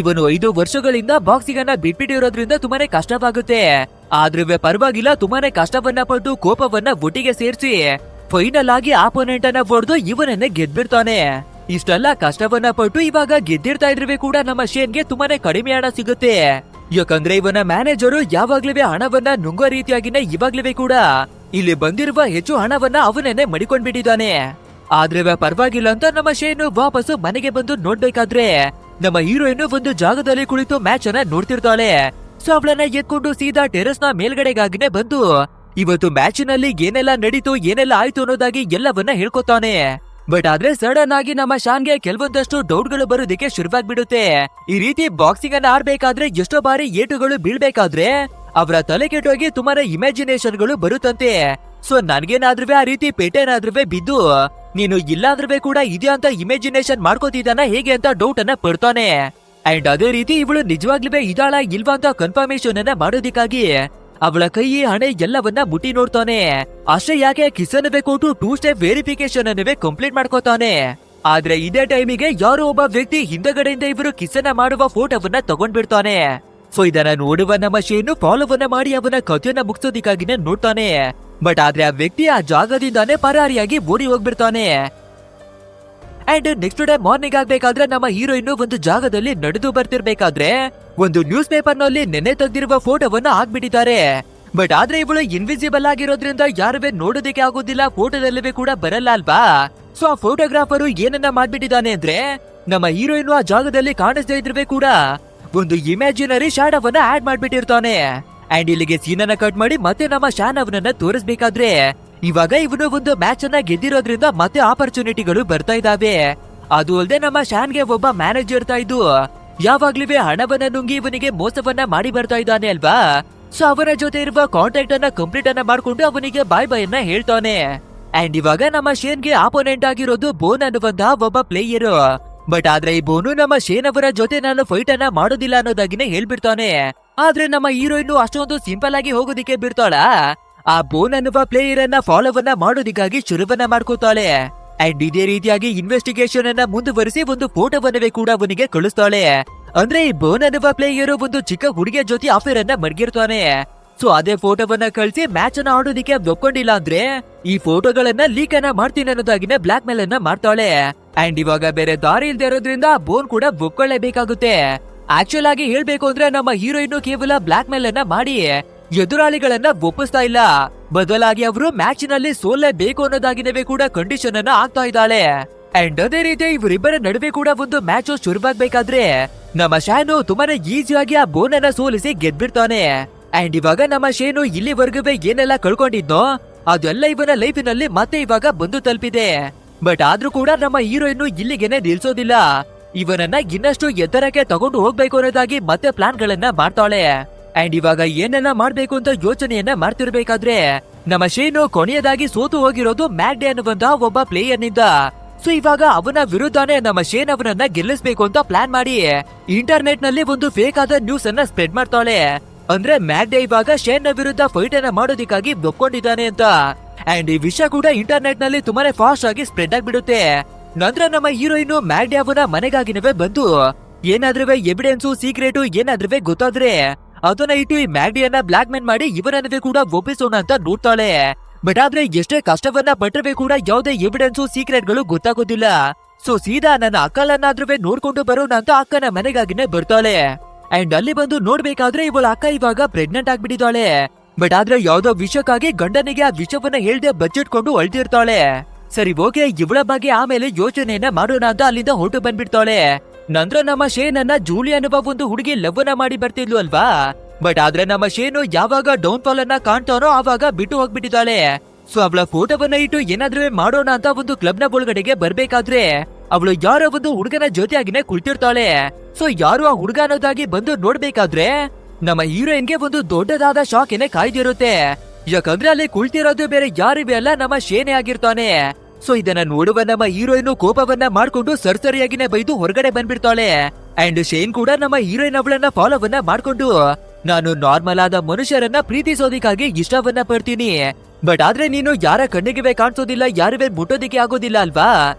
Speaker 1: ಇವನು 5 ವರ್ಷಗಳಿಂದ ಬಾಕ್ಸಿಂಗ್ ಅನ್ನ ಬಿಟ್ಬಿಟ್ಟಿರೋದ್ರಿಂದ ತುಂಬಾನೇ ಕಷ್ಟವಾಗುತ್ತೆ. ಆದ್ರೆ ಪರವಾಗಿಲ್ಲ, ತುಂಬಾನೇ ಕಷ್ಟವನ್ನ ಪಟ್ಟು ಕೋಪವನ್ನ ಒಟ್ಟಿಗೆ ಸೇರಿಸಿ ಫೈನಲ್ ಆಗಿ ಆಪೋನೆಂಟ್ ಅನ್ನ ಹೊಡೆದು ಇವನನ್ನೇ ಗೆದ್ಬಿಡ್ತಾನೆ. ಇಷ್ಟೆಲ್ಲ ಕಷ್ಟವನ್ನ ಪಟ್ಟು ಇವಾಗ ಗೆದ್ದಿರ್ತಾ ಇದ್ರೆ ಕೂಡ ನಮ್ಮ ಶೇನ್ಗೆ ತುಂಬಾನೇ ಕಡಿಮೆ ಹಣ ಸಿಗುತ್ತೆ. ಯಾಕಂದ್ರೆ ಇವನ ಮ್ಯಾನೇಜರು ಯಾವಾಗ್ಲೂ ಹಣವನ್ನ ನುಂಗೋ ರೀತಿಯಾಗಿನೇ ಇವಾಗ್ಲೂ ಕೂಡ ಇಲ್ಲಿ ಬಂದಿರುವ ಹೆಚ್ಚು ಹಣವನ್ನ ಅವನನ್ನೇ ಮಡಿಕೊಂಡ್ಬಿಟ್ಟಿದ್ದಾನೆ. ಆದ್ರೆ ಪರವಾಗಿಲ್ಲ ಅಂತ ನಮ್ಮ ಶೇನು ವಾಪಸ್ಸು ಮನೆಗೆ ಬಂದು ನೋಡ್ಬೇಕಾದ್ರೆ ನಮ್ಮ ಹೀರೋಯಿನ್ ಒಂದು ಜಾಗದಲ್ಲಿ ಕುಳಿತು ಮ್ಯಾಚ್ ಅನ್ನ ನೋಡ್ತಿರ್ತಾಳೆ. ಸೊ ಅವಳನ್ನ ಎತ್ಕೊಂಡು ಸೀದಾ ಟೆರೆಸ್ ನ ಮೇಲ್ಗಡೆಗಾಗಿನೇ ಬಂದು ಇವತ್ತು ಮ್ಯಾಚ್ ನಲ್ಲಿ ಏನೆಲ್ಲ ನಡೀತು ಏನೆಲ್ಲ ಆಯ್ತು ಅನ್ನೋದಾಗಿ ಎಲ್ಲವನ್ನ ಹೇಳ್ಕೊತಾನೆ. ಬಟ್ ಆದ್ರೆ ಸಡನ್ ಆಗಿ ನಮ್ಮ ಶಾನ್ಗೆ ಕೆಲವೊಂದಷ್ಟು ಡೌಟ್ ಗಳು ಬರೋದಿಕ್ಕೆ ಶುರುವಾಗ್ಬಿಡುತ್ತೆ. ಈ ರೀತಿ ಬಾಕ್ಸಿಂಗ್ ಅನ್ನ ಆಡ್ಬೇಕಾದ್ರೆ ಎಷ್ಟೋ ಬಾರಿ ಏಟುಗಳು ಬೀಳ್ಬೇಕಾದ್ರೆ ಅವರ ತಲೆ ಕೆಟ್ಟೋಗಿ ತುಂಬಾನೇ ಇಮ್ಯಾಜಿನೇಷನ್ ಗಳು ಬರುತ್ತಂತೆ. ಸೊ ನನ್ಗೇನಾದ್ರೂ ಆ ರೀತಿ ಪೇಟೇನಾದ್ರೂ ಬಿದ್ದು ನೀನು ಇಲ್ಲಾದ್ರೂ ಕೂಡ ಇದೆ ಅಂತ ಇಮ್ಯಾಜಿನೇಷನ್ ಮಾಡ್ಕೋತಿದ್ದಾನ ಹೇಗೆ ಅಂತ ಡೌಟ್ ಅನ್ನ ಪಡ್ತಾನೆ. ಅಂಡ್ ಅದೇ ರೀತಿ ಇವಳು ನಿಜವಾಗ್ಲೂ ಇದಾಳ ಇಲ್ವಾ ಅಂತ ಕನ್ಫರ್ಮೇಶನ್ ಅನ್ನ ಮಾಡೋದಿಕ್ಕಾಗಿ ಅವಳ ಕೈ ಹಣೆ ಎಲ್ಲವನ್ನ ಮುಟ್ಟಿ ನೋಡ್ತಾನೆ. ಅಷ್ಟೇ ಯಾಕೆ ಕಿಸನ್ವೇ ಕೊಟ್ಟು 2 ಸ್ಟೆಪ್ ವೆರಿಫಿಕೇಶನ್ ಅನ್ನವೇ ಕಂಪ್ಲೀಟ್ ಮಾಡ್ಕೋತಾನೆ. ಆದ್ರೆ ಇದೇ ಟೈಮಿಗೆ ಯಾರೋ ಒಬ್ಬ ವ್ಯಕ್ತಿ ಹಿಂದಗಡೆಯಿಂದ ಇವರು ಕಿಸನ್ನ ಮಾಡುವ ಫೋಟೋವನ್ನ ತಗೊಂಡ್ಬಿಡ್ತಾನೆ. ಸೊ ಇದನ್ನ ನೋಡುವ ನಮ್ಮ ಶೇನು ಫಾಲೋವನ್ನ ಮಾಡಿ ಅವನ ಕಥೆಯನ್ನ ಮುಗಿಸೋದಿಕ್ಕಾಗಿನೇ ನೋಡ್ತಾನೆ. ಬಟ್ ಆದ್ರೆ ಆ ವ್ಯಕ್ತಿ ಆ ಜಾಗದಿಂದಾನೇ ಪರಾರಿಯಾಗಿ ಓಡಿ ಹೋಗ್ಬಿಡ್ತಾನೆ. ಅಂಡ್ ನೆಕ್ಸ್ಟ್ ಡೇ ಮಾರ್ನಿಂಗ್ ಆಗ್ಬೇಕಾದ್ರೆ ನಮ್ಮ ಹೀರೋಯಿನ್ ಒಂದು ಜಾಗದಲ್ಲಿ ನಡೆದು ಬರ್ತಿರ್ಬೇಕಾದ್ರೆ ಒಂದು ನ್ಯೂಸ್ ಪೇಪರ್ ನಲ್ಲಿ ನೆನ್ನೆ ತೆಗೆದಿರುವ ಫೋಟೋವನ್ನ ಹಾಕ್ಬಿಟ್ಟಿದ್ದಾರೆ. ಬಟ್ ಆದ್ರೆ ಇವಳು ಇನ್ವಿಸಿಬಲ್ ಆಗಿರೋದ್ರಿಂದ ಯಾರುವೆ ನೋಡೋದಕ್ಕೆ ಆಗೋದಿಲ್ಲ, ಫೋಟೋದಲ್ಲವೇ ಕೂಡ ಬರಲ್ಲ ಅಲ್ವಾ. ಸೊ ಆ ಫೋಟೋಗ್ರಾಫರು ಏನನ್ನ ಮಾಡ್ಬಿಟ್ಟಿದ್ದಾನೆ ಅಂದ್ರೆ ನಮ್ಮ ಹೀರೋಯಿನ್ ಆ ಜಾಗದಲ್ಲಿ ಕಾಣಿಸ್ತಾ ಇದ್ರವೇ ಕೂಡ ಒಂದು ಇಮ್ಯಾಜಿನರಿ ಶಾಡೋವನ್ನ ಆಡ್ ಮಾಡ್ಬಿಟ್ಟಿರ್ತಾನೆ. ಅಂಡ್ ಇಲ್ಲಿಗೆ ಸೀನನ್ನ ಕಟ್ ಮಾಡಿ ಮತ್ತೆ ನಮ್ಮ ಶಾನ್ ಅವನನ್ನ ತೋರಿಸ್ಬೇಕಾದ್ರೆ ಇವಾಗ ಇವನು ಒಂದು ಮ್ಯಾಚ್ ಅನ್ನ ಗೆದ್ದಿರೋದ್ರಿಂದ ಮತ್ತೆ ಆಪರ್ಚುನಿಟಿಗಳು ಬರ್ತಾ ಇದಾವೆ. ಅದು ಅಲ್ಲದೆ ನಮ್ಮ ಶಾನ್ಗೆ ಒಬ್ಬ ಮ್ಯಾನೇಜರ್ ಇರ್ತಾ ಇದ್ದು ಯಾವಾಗ್ಲೂ ಹಣವನ್ನ ನುಂಗಿ ಇವನಿಗೆ ಮೋಸವನ್ನ ಮಾಡಿ ಬರ್ತಾ ಇದ್ದಾನೆ ಅಲ್ವಾ. ಸೊ ಅವನ ಜೊತೆ ಇರುವ ಕಾಂಟ್ಯಾಕ್ಟ್ ಅನ್ನ ಕಂಪ್ಲೀಟ್ ಅನ್ನ ಮಾಡ್ಕೊಂಡು ಅವನಿಗೆ ಬಾಯ್ ಬಾಯ್ ಅನ್ನ ಹೇಳ್ತಾನೆ. ಅಂಡ್ ಇವಾಗ ನಮ್ಮ ಶೇನ್ಗೆ ಆಪೋನೆಂಟ್ ಆಗಿರೋದು ಬೋನ್ ಅನ್ನುವಂತಹ ಒಬ್ಬ ಪ್ಲೇಯರ್. ಬಟ್ ಆದ್ರೆ ಈ ಬೋನು ನಮ್ಮ ಶೇನ್ ಅವರ ಜೊತೆ ನಾನು ಫೈಟ್ ಅನ್ನ ಮಾಡೋದಿಲ್ಲ ಅನ್ನೋದಾಗಿನೇ ಹೇಳ್ಬಿಡ್ತಾನೆ. ಆದ್ರೆ ನಮ್ಮ ಹೀರೋಯಿನ್ ಅಷ್ಟೊಂದು ಸಿಂಪಲ್ ಆಗಿ ಹೋಗೋದಿಕ್ಕೆ ಬಿಡ್ತಾಳ. ಆ ಬೋನ್ ಅನ್ನುವ ಪ್ಲೇಯರ್ ಅನ್ನ ಫಾಲೋವನ್ನ ಮಾಡೋದಿಕ್ಕಾಗಿ ಶುರುವನ್ನ ಮಾಡ್ಕೋತಾಳೆ. ಅಂಡ್ ಇದೇ ರೀತಿಯಾಗಿ ಇನ್ವೆಸ್ಟಿಗೇಷನ್ ಅನ್ನ ಮುಂದುವರಿಸಿ ಒಂದು ಫೋಟೋವನ್ನವೇ ಕೂಡ ಅವನಿಗೆ ಕಳಿಸ್ತಾಳೆ. ಅಂದ್ರೆ ಈ ಬೋನ್ ಅನ್ನುವ ಪ್ಲೇಯರ್ ಒಂದು ಚಿಕ್ಕ ಹುಡುಗಿಯ ಜೊತೆ ಅಫೇರ್ ಅನ್ನ ಮಡಗಿರ್ತಾನೆ. ಸೊ ಅದೇ ಫೋಟೋವನ್ನ ಕಳಿಸಿ ಮ್ಯಾಚ್ ಅನ್ನ ಆಡೋದಿಕ್ಕೆ ಒಪ್ಕೊಂಡಿಲ್ಲ ಅಂದ್ರೆ ಈ ಫೋಟೋಗಳನ್ನ ಲೀಕ್ ಅನ್ನ ಮಾಡ್ತೀನಿ ಅನ್ನೋದಾಗಿನೇ ಬ್ಲಾಕ್ ಮೇಲ್ ಅನ್ನ ಮಾಡ್ತಾಳೆ. ಅಂಡ್ ಇವಾಗ ಬೇರೆ ದಾರಿ ಇಲ್ದೇ ಇರೋದ್ರಿಂದ ಬೋನ್ ಕೂಡ ಒಪ್ಕೊಳ್ಳೇಬೇಕಾಗುತ್ತೆ. ಆಕ್ಚುಲ್ ಆಗಿ ಹೇಳ್ಬೇಕು ಅಂದ್ರೆ ನಮ್ಮ ಹೀರೋಯಿನ್ ಕೇವಲ ಬ್ಲಾಕ್ ಮೇಲ್ ಅನ್ನ ಮಾಡಿ ಎದುರಾಳಿಗಳನ್ನ ಒಪ್ಪಿಸ್ತಾ ಇಲ್ಲ, ಬದಲಾಗಿ ಅವರು ಮ್ಯಾಚ್ ನಲ್ಲಿ ಸೋಲೇಬೇಕು ಅನ್ನೋದಾಗಿನವೇ ಕೂಡ ಕಂಡೀಷನ್ ಅನ್ನ ಆಗ್ತಾ ಇದ್ದಾಳೆ. ಅಂಡ್ ಅದೇ ರೀತಿ ಇವರಿಬ್ಬರ ನಡುವೆ ಕೂಡ ಒಂದು ಮ್ಯಾಚ್ ಶುರುವಾಗ್ಬೇಕಾದ್ರೆ ನಮ್ಮ ಶಾನು ತುಂಬಾನೇ ಈಸಿಯಾಗಿ ಆ ಬೋನ್ ಅನ್ನ ಸೋಲಿಸಿ ಗೆದ್ಬಿಡ್ತಾನೆ. ಅಂಡ್ ಇವಾಗ ನಮ್ಮ ಶೇನು ಇಲ್ಲಿವರೆಗೂ ಏನೆಲ್ಲ ಕಳ್ಕೊಂಡಿದ್ನೋ ಅದೆಲ್ಲ ಇವನ ಲೈಫಿನಲ್ಲಿ ಮತ್ತೆ ಇವಾಗ ಬಂದು ತಲುಪಿದೆ. ಬಟ್ ಆದ್ರೂ ಕೂಡ ನಮ್ಮ ಹೀರೋಯಿನ್ ಇಲ್ಲಿಗೆನೆ ನಿಲ್ಸೋದಿಲ್ಲ, ಇವನನ್ನ ಇನ್ನಷ್ಟು ಎತ್ತರಕ್ಕೆ ತಗೊಂಡು ಹೋಗ್ಬೇಕು ಅನ್ನೋದಾಗಿ ಮತ್ತೆ ಪ್ಲಾನ್ ಗಳನ್ನ ಮಾಡ್ತಾಳೆ. ಅಂಡ್ ಇವಾಗ ಏನನ್ನ ಮಾಡ್ಬೇಕು ಅಂತ ಯೋಚನೆಯನ್ನ ಮಾಡ್ತಿರ್ಬೇಕಾದ್ರೆ ನಮ್ಮ ಶೇನು ಕೊನೆಯದಾಗಿ ಸೋತು ಹೋಗಿರೋದು ಮ್ಯಾಗ್ಡೆ ಅನ್ನುವಂತಹ ಒಬ್ಬ ಪ್ಲೇಯರ್ ನಿಂದ. ಸೊ ಇವಾಗ ಅವನ ವಿರುದ್ಧನೇ ನಮ್ಮ ಶೇನ್ ಅವನನ್ನ ಗೆಲ್ಲಿಸ್ಬೇಕು ಅಂತ ಪ್ಲಾನ್ ಮಾಡಿ ಇಂಟರ್ನೆಟ್ ನಲ್ಲಿ ಒಂದು ಫೇಕ್ ಆದ ನ್ಯೂಸ್ ಅನ್ನ ಸ್ಪ್ರೆಡ್ ಮಾಡ್ತಾಳೆ. ಅಂದ್ರೆ ಮ್ಯಾಗ್ಡೆ ಇವಾಗ ಶೇನ್ ನ ವಿರುದ್ಧ ಫೈಟ್ ಅನ್ನ ಮಾಡೋದಿಕ್ಕಾಗಿ ಒಪ್ಕೊಂಡಿದ್ದಾನೆ ಅಂತ. ಅಂಡ್ ಈ ವಿಷಯ ಕೂಡ ಇಂಟರ್ನೆಟ್ ನಲ್ಲಿ ತುಂಬಾನೇ ಫಾಸ್ಟ್ ಆಗಿ ಸ್ಪ್ರೆಡ್ ಆಗ್ಬಿಡುತ್ತೆ. ನಂತರ ನಮ್ಮ ಹೀರೋಯಿನ್ ಮ್ಯಾಗ್ಡೆ ಅವನ ಮನೆಗಾಗಿನವೇ ಬಂದು ಏನಾದ್ರೂ ಎವಿಡೆನ್ಸ್ ಸೀಕ್ರೆಟ್ ಏನಾದ್ರೂ ಗೊತ್ತಾದ್ರೆ ಅದನ್ನ ಇಟ್ಟು ಈ ಮ್ಯಾಗ್ಡಿಯನ್ನ ಬ್ಲಾಕ್ ಮೇಲ್ ಮಾಡಿ ಇವರನ್ನವೇ ಕೂಡ ಒಪ್ಪಿಸೋಣ ಅಂತ ನೋಡ್ತಾಳೆ. ಬಟ್ ಆದ್ರೆ ಎಷ್ಟೇ ಕಷ್ಟವನ್ನ ಪಟ್ಟರೆ ಕೂಡ ಯಾವುದೇ ಎವಿಡೆನ್ಸ್ ಸೀಕ್ರೆಟ್ ಗಳು ಗೊತ್ತಾಗೋದಿಲ್ಲ. ಸೊ ಸೀದಾ ನನ್ನ ಅಕ್ಕಳನ್ನಾದ್ರೂ ನೋಡ್ಕೊಂಡು ಬರೋಣ ಅಂತ ಅಕ್ಕನ ಮನೆಗಾಗಿನೇ ಬರ್ತಾಳೆ. ಅಂಡ್ ಅಲ್ಲಿ ಬಂದು ನೋಡ್ಬೇಕಾದ್ರೆ ಇವಳ ಅಕ್ಕ ಇವಾಗ ಪ್ರೆಗ್ನೆಂಟ್ ಆಗ್ಬಿಟ್ಟಿದ್ದಾಳೆ. ಬಟ್ ಆದ್ರೆ ಯಾವ್ದೋ ವಿಷಯಕ್ಕಾಗಿ ಗಂಡನಿಗೆ ಆ ವಿಷಯವನ್ನ ಹೇಳ್ದೆ ಬಚ್ಚಿಟ್ಕೊಂಡು ಅಳ್ತಿರ್ತಾಳೆ. ಸರಿ ಓಕೆ, ಇವಳ ಬಗ್ಗೆ ಆಮೇಲೆ ಯೋಚನೆಯನ್ನ ಮಾಡೋಣ ಅಂತ ಅಲ್ಲಿಂದ ಹೊರಟು ಬಂದ್ಬಿಡ್ತಾಳೆ. ನಂತರ ನಮ್ಮ ಶೇನ್ ಅನ್ನ ಜೂಲಿ ಅನ್ನುವ ಒಂದು ಹುಡುಗಿ ಲವ್ವನ್ನ ಮಾಡಿ ಬರ್ತಿದ್ಲು ಅಲ್ವಾ. ಬಟ್ ಆದ್ರೆ ನಮ್ಮ ಶೇನು ಯಾವಾಗ ಡೌನ್ ಫಾಲ್ ಅನ್ನ ಕಾಣ್ತಾನೋ ಆವಾಗ ಬಿಟ್ಟು ಹೋಗ್ಬಿಟ್ಟಿದ್ದಾಳೆ. ಸೊ ಅವಳ ಫೋಟೋವನ್ನ ಇಟ್ಟು ಏನಾದ್ರೂ ಮಾಡೋಣ ಅಂತ ಒಂದು ಕ್ಲಬ್ ನ ಒಳಗಡೆಗೆ ಬರ್ಬೇಕಾದ್ರೆ ಅವಳು ಯಾರೋ ಒಂದು ಹುಡುಗನ ಜೊತೆಯಾಗಿನೇ ಕುಳಿತಿರ್ತಾಳೆ. ಸೊ ಯಾರು ಆ ಹುಡುಗ ಅನ್ನೋದಾಗಿ ಬಂದು ನೋಡ್ಬೇಕಾದ್ರೆ ನಮ್ಮ ಹೀರೋಯಿನ್ಗೆ ಒಂದು ದೊಡ್ಡದಾದ ಶಾಕ್ ಏನೇ ಕಾಯ್ದಿರುತ್ತೆ. ಯಾಕಂದ್ರೆ ಅಲ್ಲಿ ಕುಳಿತಿರೋದು ಬೇರೆ ಯಾರಿವೆ ಅಲ್ಲ, ನಮ್ಮ ಶೇನೆ ಆಗಿರ್ತಾನೆ. ಸೊ ಇದನ್ನ ನೋಡುವ ನಮ್ಮ ಹೀರೋಯಿನ್ ಕೋಪವನ್ನ ಮಾಡ್ಕೊಂಡು ಸರಿಯಾಗಿನೇ ಬೈದು ಹೊರಗಡೆ ಬಂದ್ಬಿಡ್ತಾಳೆ. ಅಂಡ್ ಶೇನ್ ಕೂಡ ನಮ್ಮ ಹೀರೋಯಿನ್ ಅವಳನ್ನ ಫಾಲೋವನ್ನ ಮಾಡ್ಕೊಂಡು ನಾನು ನಾರ್ಮಲ್ ಆದ ಮನುಷ್ಯರನ್ನ ಪ್ರೀತಿಸೋದಿಕ್ಕಾಗಿ ಇಷ್ಟವನ್ನ ಪಡ್ತೀನಿ, ಬಟ್ ಆದ್ರೆ ನೀನು ಯಾರ ಕಣ್ಣಿಗೆ ಕಾಣಿಸೋದಿಲ್ಲ, ಯಾರುವೆ ಮುಟ್ಟೋದಿಕ್ಕೆ ಆಗೋದಿಲ್ಲ ಅಲ್ವಾ.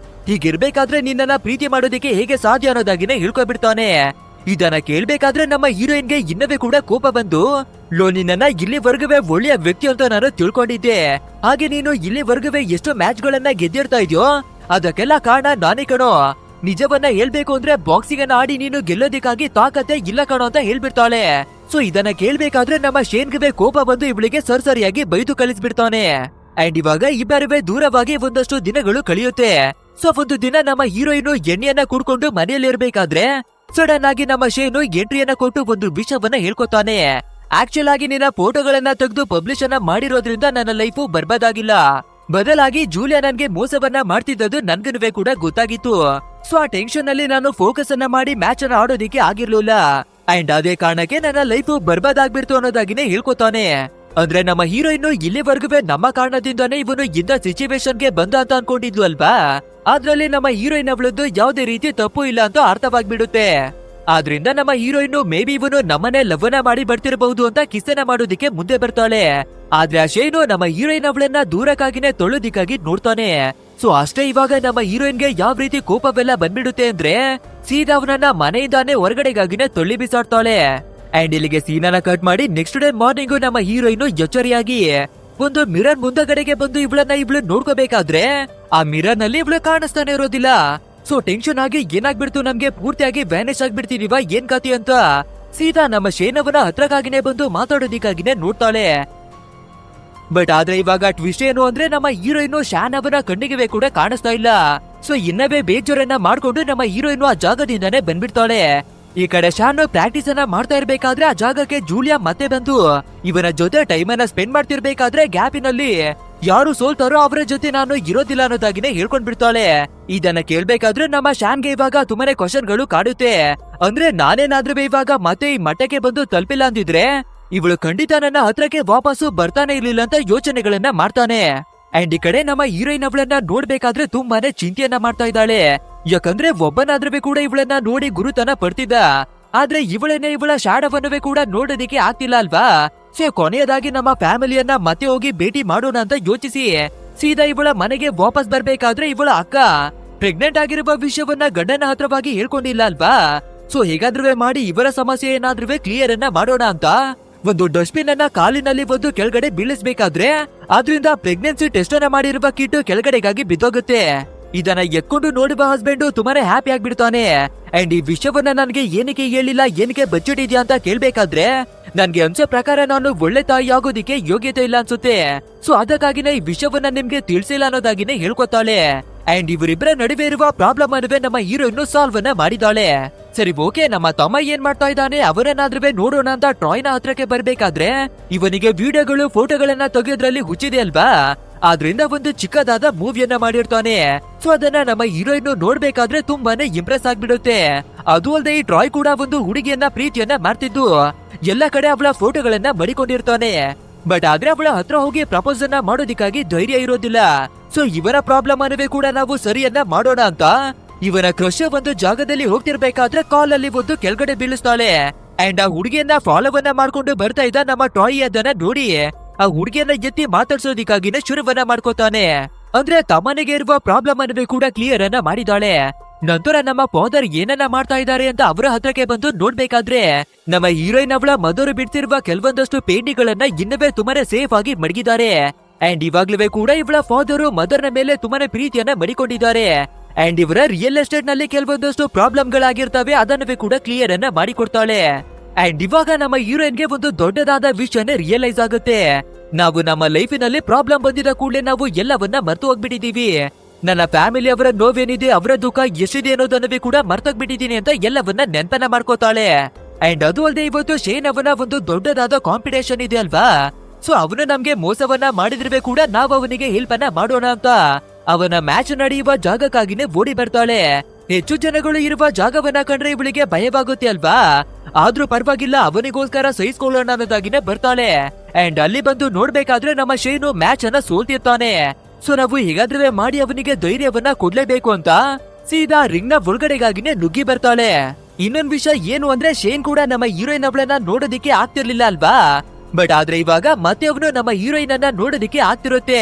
Speaker 1: ಹೀಗಿರ್ಬೇಕಾದ್ರೆ ನಿನ್ನನ್ನ ಪ್ರೀತಿ ಮಾಡೋದಿಕ್ಕೆ ಹೇಗೆ ಸಾಧ್ಯ ಅನ್ನೋದಾಗಿನೇ ಹೇಳ್ಕೊಬಿಡ್ತಾನೆ. ಇದನ್ನ ಕೇಳ್ಬೇಕಾದ್ರೆ ನಮ್ಮ ಹೀರೋಯಿನ್ಗೆ ಇನ್ನವೇ ಕೂಡ ಕೋಪ ಬಂದು, ಲೋ ನಿನ್ನ ಇಲ್ಲಿವರೆಗೂ ಒಳ್ಳೆಯ ವ್ಯಕ್ತಿ ಅಂತ ನಾನು ತಿಳ್ಕೊಂಡಿದ್ದೆ, ಹಾಗೆ ನೀನು ಇಲ್ಲಿವರೆಗೂ ಎಷ್ಟು ಮ್ಯಾಚ್ ಗಳನ್ನ ಗೆದ್ದಿರ್ತಾ ಇದೆಯೋ ಅದಕ್ಕೆಲ್ಲ ಕಾರಣ ನಾನೇ ಕಣೋ. ನಿಜವನ್ನ ಹೇಳ್ಬೇಕು ಅಂದ್ರೆ ಬಾಕ್ಸಿಂಗ್ ಅನ್ನ ಆಡಿ ನೀನು ಗೆಲ್ಲೋದಿಕ್ಕಾಗಿ ತಾಕತ್ತೆ ಇಲ್ಲ ಕಣೋ ಅಂತ ಹೇಳ್ಬಿಡ್ತಾಳೆ. ಸೊ ಇದನ್ನ ಕೇಳ್ಬೇಕಾದ್ರೆ ನಮ್ಮ ಶೇನ್ಗೆ ಕೋಪ ಬಂದು ಇವಳಿಗೆ ಸರಿಯಾಗಿ ಬೈದು ಕಳಿಸ್ಬಿಡ್ತಾನೆ. ಅಂಡ್ ಇವಾಗ ಇಬ್ಬರುವೆ ದೂರವಾಗಿ ಒಂದಷ್ಟು ದಿನಗಳು ಕಳೆಯುತ್ತೆ. ಸೊ ಒಂದು ದಿನ ನಮ್ಮ ಹೀರೋಯಿನ್ ಎಣ್ಣೆಯನ್ನ ಕುಡ್ಕೊಂಡು ಮನೆಯಲ್ಲಿ ಇರ್ಬೇಕಾದ್ರೆ ಸಡನ್ ಆಗಿ ನಮ್ಮ ಶೇನು ಎಂಟ್ರಿಯನ್ನ ಕೊಟ್ಟು ಒಂದು ವಿಷಯವನ್ನ ಹೇಳ್ಕೊತಾನೆ. ಆಕ್ಚುಲ್ ಆಗಿ ನಿನ್ನ ಫೋಟೋಗಳನ್ನ ತೆಗೆದು ಪಬ್ಲಿಷ್ ಅನ್ನ ಮಾಡಿರೋದ್ರಿಂದ ನನ್ನ ಲೈಫು ಬರ್ಬಾದಾಗಿಲ್ಲ, ಬದಲಾಗಿ ಜೂಲಿಯಾ ನನ್ಗೆ ಮೋಸವನ್ನ ಮಾಡ್ತಿದ್ದದ್ದು ನನ್ಗನುವೆ ಕೂಡ ಗೊತ್ತಾಗಿತ್ತು. ಸೊ ಆ ಟೆನ್ಷನ್ ಅಲ್ಲಿ ನಾನು ಫೋಕಸ್ ಅನ್ನ ಮಾಡಿ ಮ್ಯಾಚ್ ಅನ್ನ ಆಡೋದಿಕ್ಕೆ ಆಗಿರ್ಲಿಲ್ಲ. ಅಂಡ್ ಅದೇ ಕಾರಣಕ್ಕೆ ನನ್ನ ಲೈಫ್ ಬರ್ಬಾದಾಗ್ಬಿಡ್ತು ಅನ್ನೋದಾಗಿನೇ ಹೇಳ್ಕೊತಾನೆ. ಅಂದ್ರೆ ನಮ್ಮ ಹೀರೋಯಿನ್ ಇಲ್ಲಿವರೆಗೂ ನಮ್ಮ ಕಾರಣದಿಂದಾನೇ ಇವನು ಇಂಥ ಸಿಚುವೇಶನ್ ಗೆ ಬಂದ ಅಂತ ಅನ್ಕೊಂಡಿದ್ಲು ಅಲ್ವಾ. ಅದ್ರಲ್ಲಿ ನಮ್ಮ ಹೀರೋಯಿನ್ ಅವಳದ್ದು ಯಾವುದೇ ರೀತಿ ತಪ್ಪು ಇಲ್ಲ ಅಂತ ಅರ್ಥವಾಗ್ಬಿಡುತ್ತೆ. ಆದ್ರಿಂದ ನಮ್ಮ ಹೀರೋಯಿನ್ ಮೇ ಬಿ ಇವನು ನಮ್ಮನೆ ಲವ್ವನ ಮಾಡಿ ಬರ್ತಿರಬಹುದು ಅಂತ ಕಿಸ್ಸನ ಮಾಡೋದಿಕ್ಕೆ ಮುಂದೆ ಬರ್ತಾಳೆ. ಆದ್ರೆ ಆ ಶೇನು ನಮ್ಮ ಹೀರೋಯಿನ್ ಅವಳನ್ನ ದೂರಕ್ಕಾಗಿನೇ ತೊಳೋದಿಕ್ಕಾಗಿ ನೋಡ್ತಾನೆ. ಸೊ ಅಷ್ಟೇ ಇವಾಗ ನಮ್ಮ ಹೀರೋಯಿನ್ಗೆ ಯಾವ ರೀತಿ ಕೋಪವೆಲ್ಲ ಬಂದ್ಬಿಡುತ್ತೆ ಅಂದ್ರೆ ಸೀದಾ ಅವನನ್ನ ಮನೆಯಿಂದಾನೇ ಹೊರಗಡೆಗಾಗಿನೇ ತೊಳ್ಳಿ ಬಿಸಾಡ್ತಾಳೆ. ಅಂಡ್ ಇಲ್ಲಿಗೆ ಸೀನನ್ನ ಕಟ್ ಮಾಡಿ ನೆಕ್ಸ್ಟ್ ಡೇ ಮಾರ್ನಿಂಗ್ ನಮ್ಮ ಹೀರೋಯಿನ್ ಎಚ್ಚರಿಯಾಗಿ ಒಂದು ಮಿರರ್ ಮುಂದಗಡೆಗೆ ಬಂದು ಇವಳು ನೋಡ್ಕೋಬೇಕಾದ್ರೆ ಆ ಮಿರರ್ ನಲ್ಲಿ ಇವಳು ಕಾಣಿಸ್ತಾನೆ ಇರೋದಿಲ್ಲ. ಸೊ ಟೆನ್ಷನ್ ಆಗಿ ಏನಾಗ್ಬಿಡ್ತು, ನಮ್ಗೆ ಪೂರ್ತಿಯಾಗಿ ವ್ಯಾನಿಶ್ ಆಗ್ಬಿಡ್ತೀನಿವ, ಏನ್ ಕತಿ ಅಂತ ಸೀದಾ ನಮ್ಮ ಶೇನವನ ಹತ್ರಕ್ಕಾಗಿನೇ ಬಂದು ಮಾತಾಡೋದಿಕ್ಕಾಗಿನೇ ನೋಡ್ತಾಳೆ. ಬಟ್ ಆದ್ರೆ ಇವಾಗ ಟ್ವಿಸ್ಟ್ ಏನು ಅಂದ್ರೆ ನಮ್ಮ ಹೀರೋಯಿನ್ ಶಾನ್ ಅವನ ಕಣ್ಣಿಗೆ ಕೂಡ ಕಾಣಿಸ್ತಾ ಇಲ್ಲ. ಸೊ ಇನ್ನವೇ ಬೇಜಾರನ್ನ ಮಾಡ್ಕೊಂಡು ನಮ್ಮ ಹೀರೋಯಿನ್ ಆ ಜಾಗದಿಂದಾನೇ ಬಂದ್ಬಿಡ್ತಾಳೆ. ಈ ಕಡೆ ಶಾನ್ ಪ್ರಾಕ್ಟೀಸ್ ಅನ್ನ ಮಾಡ್ತಾ ಇರ್ಬೇಕಾದ್ರೆ ಆ ಜಾಗಕ್ಕೆ ಜೂಲಿಯಾ ಮತ್ತೆ ಬಂದು ಇವನ ಜೊತೆ ಟೈಮ್ ಅನ್ನ ಸ್ಪೆಂಡ್ ಮಾಡ್ತಿರ್ಬೇಕಾದ್ರೆ ಗ್ಯಾಪಿನಲ್ಲಿ ಯಾರು ಸೋಲ್ತಾರೋ ಅವರ ಜೊತೆ ನಾನು ಇರೋದಿಲ್ಲ ಅನ್ನೋದಾಗಿನೇ ಹೇಳ್ಕೊಂಡ್ ಬಿಡ್ತಾಳೆ. ಇದನ್ನ ಕೇಳ್ಬೇಕಾದ್ರೆ ನಮ್ಮ ಶಾನ್ಗೆ ಇವಾಗ ತುಂಬಾನೇ ಕ್ವಶನ್ ಗಳು ಕಾಡುತ್ತೆ. ಅಂದ್ರೆ ನಾನೇನಾದ್ರೂ ಇವಾಗ ಮತ್ತೆ ಈ ಮಟ್ಟಕ್ಕೆ ಬಂದು ತಲುಪಿಲ್ಲ ಅಂದಿದ್ರೆ ಇವಳು ಖಂಡಿತ ನನ್ನ ಹತ್ರಕ್ಕೆ ವಾಪಸ್ಸು ಬರ್ತಾನೆ ಇರ್ಲಿಲ್ಲ ಅಂತ ಯೋಚನೆಗಳನ್ನ ಮಾಡ್ತಾನೆ. ಅಂಡ್ ಈ ಕಡೆ ನಮ್ಮ ಹೀರೋಯಿನ್ ಅವಳನ್ನ ನೋಡ್ಬೇಕಾದ್ರೆ ತುಂಬಾನೇ ಚಿಂತೆಯನ್ನ ಮಾಡ್ತಾ ಇದ್ದಾಳೆ. ಯಾಕಂದ್ರೆ ಒಬ್ಬನಾದ್ರೂ ಕೂಡ ಇವಳನ್ನ ನೋಡಿ ಗುರುತನ ಪಡ್ತಿದ್ದ, ಆದ್ರೆ ಇವಳನ್ನೇ ಇವಳ ಶಾಡವನ್ನವೇ ಕೂಡ ನೋಡೋದಿಕ್ಕೆ ಆಗ್ತಿಲ್ಲ ಅಲ್ವಾ. ಸೊ ಕೊನೆಯದಾಗಿ ನಮ್ಮ ಫ್ಯಾಮಿಲಿಯನ್ನ ಮತ್ತೆ ಹೋಗಿ ಭೇಟಿ ಮಾಡೋಣ ಅಂತ ಯೋಚಿಸಿ ಸೀದಾ ಇವಳ ಮನೆಗೆ ವಾಪಸ್ ಬರ್ಬೇಕಾದ್ರೆ ಇವಳ ಅಕ್ಕ ಪ್ರೆಗ್ನೆಂಟ್ ಆಗಿರುವ ವಿಷಯವನ್ನ ಗಂಡನ ಹತ್ರವಾಗಿ ಹೇಳ್ಕೊಂಡಿಲ್ಲ ಅಲ್ವಾ. ಸೊ ಹೇಗಾದ್ರೂ ಮಾಡಿ ಇವರ ಸಮಸ್ಯೆ ಏನಾದ್ರೂ ಕ್ಲಿಯರ್ ಅನ್ನ ಮಾಡೋಣ ಅಂತ ಒಂದು ಡಸ್ಟ್ಬಿನ್ ಅನ್ನ ಕಾಲಿನಲ್ಲಿ ಒಂದು ಕೆಳಗಡೆ ಬೀಳಿಸ್ಬೇಕಾದ್ರೆ ಆದ್ರಿಂದ ಪ್ರೆಗ್ನೆನ್ಸಿ ಟೆಸ್ಟ್ ಅನ್ನ ಮಾಡಿರುವ ಕಿಟ್ ಕೆಳಗಡೆಗಾಗಿ ಬಿದ್ದೋಗುತ್ತೆ. ಇದನ್ನ ಎಕ್ಕೊಂಡು ನೋಡುವ ಹಸ್ಬೆಂಡ್ ತುಂಬಾನೇ ಹ್ಯಾಪಿ ಆಗ್ಬಿಡ್ತಾನೆ. ಅಂಡ್ ಈ ವಿಷಯವನ್ನ ನನ್ಗೆ ಏನಕ್ಕೆ ಹೇಳಿಲ್ಲ, ಏನಕ್ಕೆ ಬಚ್ಚಿಟ್ಟಿದ್ಯಾ ಅಂತ ಕೇಳ್ಬೇಕಾದ್ರೆ ನನ್ಗೆ ಅನ್ಸೋ ಪ್ರಕಾರ ನಾನು ಒಳ್ಳೆ ತಾಯಿ ಆಗೋದಿಕ್ಕೆ ಯೋಗ್ಯತೆ ಇಲ್ಲ ಅನ್ಸುತ್ತೆ. ಸೊ ಅದಕ್ಕಾಗಿನೇ ಈ ವಿಷಯವನ್ನ ನಿಮ್ಗೆ ತಿಳಿಸಿಲ್ಲ ಅನ್ನೋದಾಗಿನೇ ಹೇಳ್ಕೊತಾಳೆ. ಅಂಡ್ ಇವರಿಬ್ಬರ ನಡುವೆ ಇರುವ ಪ್ರಾಬ್ಲಮ್ ಅನ್ನುವೆ ನಮ್ಮ ಹೀರೋಯಿನ್ ಸಾಲ್ವ್ ಅನ್ನ ಮಾಡಿದಾಳೆ. ಸರಿ ಓಕೆ, ನಮ್ಮ ತಮ್ಮ ಏನ್ ಮಾಡ್ತಾ ಇದ್ದಾನೆ ಅವರನ್ನಾದ್ರೂ ನೋಡೋಣ ಅಂತ ಟ್ರಾಯ್ನ ಹತ್ರಕ್ಕೆ ಬರ್ಬೇಕಾದ್ರೆ ಇವನಿಗೆ ವಿಡಿಯೋಗಳು ಫೋಟೋಗಳನ್ನ ತೆಗೆಯೋದ್ರಲ್ಲಿ ಹುಚ್ಚಿದೆ ಅಲ್ವಾ. ಆದ್ರಿಂದ ಒಂದು ಚಿಕ್ಕದಾದ ಮೂವಿಯನ್ನ ಮಾಡಿರ್ತಾನೆ. ಸೊ ಅದನ್ನ ನಮ್ಮ ಹೀರೋಯಿನ್ ನೋಡ್ಬೇಕಾದ್ರೆ ತುಂಬಾನೇ ಇಂಪ್ರೆಸ್ ಆಗ್ಬಿಡುತ್ತೆ. ಅದು ಅಲ್ಲದೆ ಈ ಟ್ರಾಯ್ ಕೂಡ ಒಂದು ಹುಡುಗಿಯನ್ನ ಪ್ರೀತಿಯನ್ನ ಮಾಡ್ತಿದ್ದು ಎಲ್ಲ ಕಡೆ ಅವಳ ಫೋಟೋಗಳನ್ನ ಮಡಿಕೊಂಡಿರ್ತಾನೆ. ಬಟ್ ಆದ್ರೆ ಅವಳ ಹತ್ರ ಹೋಗಿ ಪ್ರಪೋಸ್ ಅನ್ನ ಮಾಡೋದಿಕ್ಕಾಗಿ ಧೈರ್ಯ ಇರೋದಿಲ್ಲ. ಸೊ ಇವರ ಪ್ರಾಬ್ಲಮ್ ಅನ್ನವೇ ಕೂಡ ನಾವು ಸರಿಯನ್ನ ಮಾಡೋಣ ಅಂತ ಇವನ ಕ್ರಶ್ ಒಂದು ಜಾಗದಲ್ಲಿ ಹೋಗ್ತಿರ್ಬೇಕಾದ್ರೆ ಕಾಲಲ್ಲಿ ಒಂದು ಕೆಳಗಡೆ ಬೀಳಿಸ್ತಾಳೆ. ಅಂಡ್ ಆ ಹುಡುಗಿಯನ್ನ ಫಾಲೋವನ್ನ ಮಾಡ್ಕೊಂಡು ಬರ್ತಾ ಇದ್ದ ನಮ್ಮ ಟ್ರಾಯ್ ಅದನ್ನ ನೋಡಿ ಆ ಹುಡುಗಿಯನ್ನ ಎತ್ತಿ ಮಾತಾಡ್ಸೋದಿಕ್ಕಾಗಿನೇ ಶುರುವನ್ನ ಮಾಡ್ಕೋತಾನೆ. ಅಂದ್ರೆ ತಮ್ಮನಿಗೆ ಇರುವ ಪ್ರಾಬ್ಲಮ್ ಅನ್ನವೇ ಕೂಡ ಕ್ಲಿಯರ್ ಅನ್ನ ಮಾಡಿದಾಳೆ. ನಂತರ ನಮ್ಮ ಫಾದರ್ ಏನನ್ನ ಮಾಡ್ತಾ ಇದ್ದಾರೆ ಅಂತ ಅವರ ಹತ್ರಕ್ಕೆ ಬಂದು ನೋಡ್ಬೇಕಾದ್ರೆ ನಮ್ಮ ಹೀರೋಯಿನ್ ಅವಳ ಮದರು ಬಿಡ್ತಿರುವ ಕೆಲವೊಂದಷ್ಟು ಪೇಂಟಿಗಳನ್ನ ಇನ್ನವೇ ತುಂಬಾನೇ ಸೇಫ್ ಆಗಿ ಮಡಗಿದ್ದಾರೆ. ಅಂಡ್ ಇವಾಗ್ಲೂ ಕೂಡ ಇವಳ ಫಾದರ್ ಮದರ್ನ ಮೇಲೆ ತುಂಬಾನೇ ಪ್ರೀತಿಯನ್ನ ಮಡಿಕೊಂಡಿದ್ದಾರೆ. ಅಂಡ್ ಇವರ ರಿಯಲ್ ಎಸ್ಟೇಟ್ ನಲ್ಲಿ ಕೆಲವೊಂದಷ್ಟು ಪ್ರಾಬ್ಲಮ್ ಗಳಾಗಿರ್ತವೆ, ಅದನ್ನವೇ ಕೂಡ ಕ್ಲಿಯರ್ ಅನ್ನ ಮಾಡಿಕೊಡ್ತಾಳೆ. ಅಂಡ್ ಇವಾಗ ನಮ್ಮ ಹೀರೋಯಿನ್ಗೆ ಒಂದು ದೊಡ್ಡದಾದ ವಿಷಯನೇ ರಿಯಲೈಸ್ ಆಗುತ್ತೆ. ನಾವು ನಮ್ಮ ಲೈಫಿನಲ್ಲಿ ಪ್ರಾಬ್ಲಮ್ ಬಂದಿದ ಕೂಡಲೇ ನಾವು ಎಲ್ಲವನ್ನ ಮರ್ತು ಹೋಗ್ಬಿಟ್ಟಿದೀವಿ. ನನ್ನ ಫ್ಯಾಮಿಲಿ ಅವರ ನೋವೇನಿದೆ, ಅವರ ದುಃಖ ಎಷ್ಟಿದೆ ಅನ್ನೋದನ್ನವೇ ಕೂಡ ಮರ್ತೋಗ್ಬಿಟ್ಟಿದೀನಿ ಅಂತ ಎಲ್ಲವನ್ನ ನೆನಪನ್ನ ಮಾಡ್ಕೋತಾಳೆ. ಅಂಡ್ ಅದು ಅಲ್ಲದೆ ಇವತ್ತು ಶೇನ್ ಅವನ ಒಂದು ದೊಡ್ಡದಾದ ಕಾಂಪಿಟೇಷನ್ ಇದೆ ಅಲ್ವಾ. ಸೊ ಅವನು ನಮ್ಗೆ ಮೋಸವನ್ನ ಮಾಡಿದ್ರೆ ಕೂಡ ನಾವು ಅವನಿಗೆ ಹೆಲ್ಪ್ ಅನ್ನ ಮಾಡೋಣ ಅಂತ ಅವನ ಮ್ಯಾಚ್ ನಡೆಯುವ ಜಾಗಕ್ಕಾಗಿನೇ ಓಡಿ ಬರ್ತಾಳೆ. ಹೆಚ್ಚು ಜನಗಳು ಇರುವ ಜಾಗವನ್ನ ಕಂಡ್ರೆ ಇವಳಿಗೆ ಭಯವಾಗುತ್ತೆ ಅಲ್ವಾ. ಆದ್ರೂ ಪರವಾಗಿಲ್ಲ, ಅವನಿಗೋಸ್ಕರ ಸಹಿಸ್ಕೊಳ್ಳೋಣ ಅನ್ನೋದಾಗಿನೇ ಬರ್ತಾಳೆ. ಅಂಡ್ ಅಲ್ಲಿ ಬಂದು ನೋಡ್ಬೇಕಾದ್ರೆ ನಮ್ಮ ಶೇನು ಮ್ಯಾಚ್ ಅನ್ನ ಸೋಲ್ತಿರ್ತಾನೆ. ಸೊ ನಾವು ಹೇಗಾದ್ರೂ ಮಾಡಿ ಅವನಿಗೆ ಧೈರ್ಯವನ್ನ ಕೊಡ್ಲೇಬೇಕು ಅಂತ ಸೀದಾ ರಿಂಗ್ ನ ಒಳಗಡೆಗಾಗಿನೇ ನುಗ್ಗಿ ಬರ್ತಾಳೆ. ಇನ್ನೊಂದ್ ವಿಷಯ ಏನು ಅಂದ್ರೆ ಶೇನ್ ಕೂಡ ನಮ್ಮ ಹೀರೋಯಿನ್ ಅವಳನ್ನ ನೋಡೋದಿಕ್ಕೆ ಆಗ್ತಿರ್ಲಿಲ್ಲ ಅಲ್ವಾ. ಬಟ್ ಆದ್ರೆ ಇವಾಗ ಮತ್ತೆ ಅವನು ನಮ್ಮ ಹೀರೋಯಿನ್ ಅನ್ನ ನೋಡೋದಿಕ್ಕೆ ಆಗ್ತಿರುತ್ತೆ.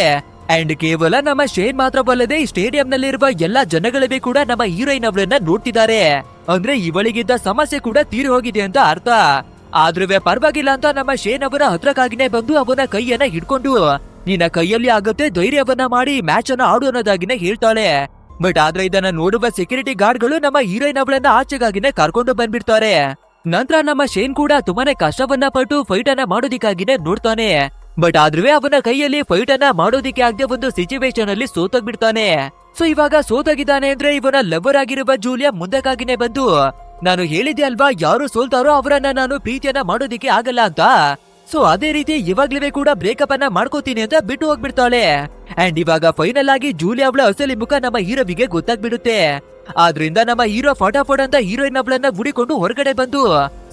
Speaker 1: ಅಂಡ್ ಕೇವಲ ನಮ್ಮ ಶೇನ್ ಮಾತ್ರವಲ್ಲದೆ ಈ ಸ್ಟೇಡಿಯಂ ನಲ್ಲಿರುವ ಎಲ್ಲಾ ಜನಗಳೇ ಕೂಡ ನಮ್ಮ ಹೀರೋಯಿನ್ ಅವಳನ್ನ ನೋಡ್ತಿದ್ದಾರೆ. ಅಂದ್ರೆ ಇವಳಿಗಿದ್ದ ಸಮಸ್ಯೆ ಕೂಡ ತೀರಿ ಹೋಗಿದೆ ಅಂತ ಅರ್ಥ. ಆದ್ರೂ ಪರವಾಗಿಲ್ಲ ಅಂತ ನಮ್ಮ ಶೇನ್ ಅವರ ಹತ್ರಕ್ಕಾಗಿನೇ ಬಂದು ಅವನ ಕೈಯನ್ನ ಹಿಡ್ಕೊಂಡು ನಿನ್ನ ಕೈಯಲ್ಲಿ ಆಗುತ್ತೆ, ಧೈರ್ಯವನ್ನ ಮಾಡಿ ಮ್ಯಾಚ್ ಅನ್ನ ಆಡು ಅನ್ನೋದಾಗಿನೇ ಹೇಳ್ತಾಳೆ. ಬಟ್ ಆದ್ರೆ ಇದನ್ನ ನೋಡುವ ಸೆಕ್ಯೂರಿಟಿ ಗಾರ್ಡ್ ಗಳು ನಮ್ಮ ಹೀರೋಯಿನ್ ಅವಳನ್ನ ಆಚೆಗಾಗಿನೇ ಕರ್ಕೊಂಡು ಬಂದ್ಬಿಡ್ತಾರೆ. ನಂತರ ನಮ್ಮ ಶೇನ್ ಕೂಡ ತುಂಬಾನೇ ಕಷ್ಟವನ್ನ ಪಟ್ಟು ಫೈಟ್ ಅನ್ನ ಮಾಡೋದಿಕ್ಕಾಗಿನೇ ನೋಡ್ತಾನೆ. ಬಟ್ ಆದ್ರೂ ಅವನ ಕೈಯಲ್ಲಿ ಫೈಟ್ ಅನ್ನ ಮಾಡೋದಿಕ್ಕೆ ಆಗದೆ ಒಂದು ಸಿಚುವೇಶನ್ ಅಲ್ಲಿ ಸೋತೋಗ್ಬಿಡ್ತಾನೆ. ಸೊ ಇವಾಗ ಸೋತಾಗಿದ್ದಾನೆ ಅಂದ್ರೆ ಇವನ ಲವರ್ ಆಗಿರುವ ಜೂಲಿಯಾ ಮುಂದಕ್ಕಾಗಿನೇ ಬಂದು ನಾನು ಹೇಳಿದ್ದೆ ಅಲ್ವಾ, ಯಾರು ಸೋಲ್ತಾರೋ ಅವರನ್ನ ನಾನು ಪ್ರೀತಿಯನ್ನ ಮಾಡೋದಿಕ್ಕೆ ಆಗಲ್ಲ ಅಂತ. ಸೊ ಅದೇ ರೀತಿ ಇವಾಗ್ಲೇ ಕೂಡ ಬ್ರೇಕಪ್ ಅನ್ನ ಮಾಡ್ಕೋತೀನಿ ಅಂತ ಬಿಟ್ಟು ಹೋಗ್ಬಿಡ್ತಾಳೆ. ಅಂಡ್ ಇವಾಗ ಫೈನಲ್ ಆಗಿ ಜೂಲಿಯಾ ಅವಳ ಅಸಲಿ ಮುಖ ನಮ್ಮ ಹೀರೋವಿಗೆ ಗೊತ್ತಾಗ್ಬಿಡುತ್ತೆ. ಆದ್ರಿಂದ ನಮ್ಮ ಹೀರೋ ಫಟಾಫಟ್ ಅಂತ ಹೀರೋಯಿನ್ ಅವಳನ್ನ ಹುಡಿಕೊಂಡು ಹೊರಗಡೆ ಬಂದು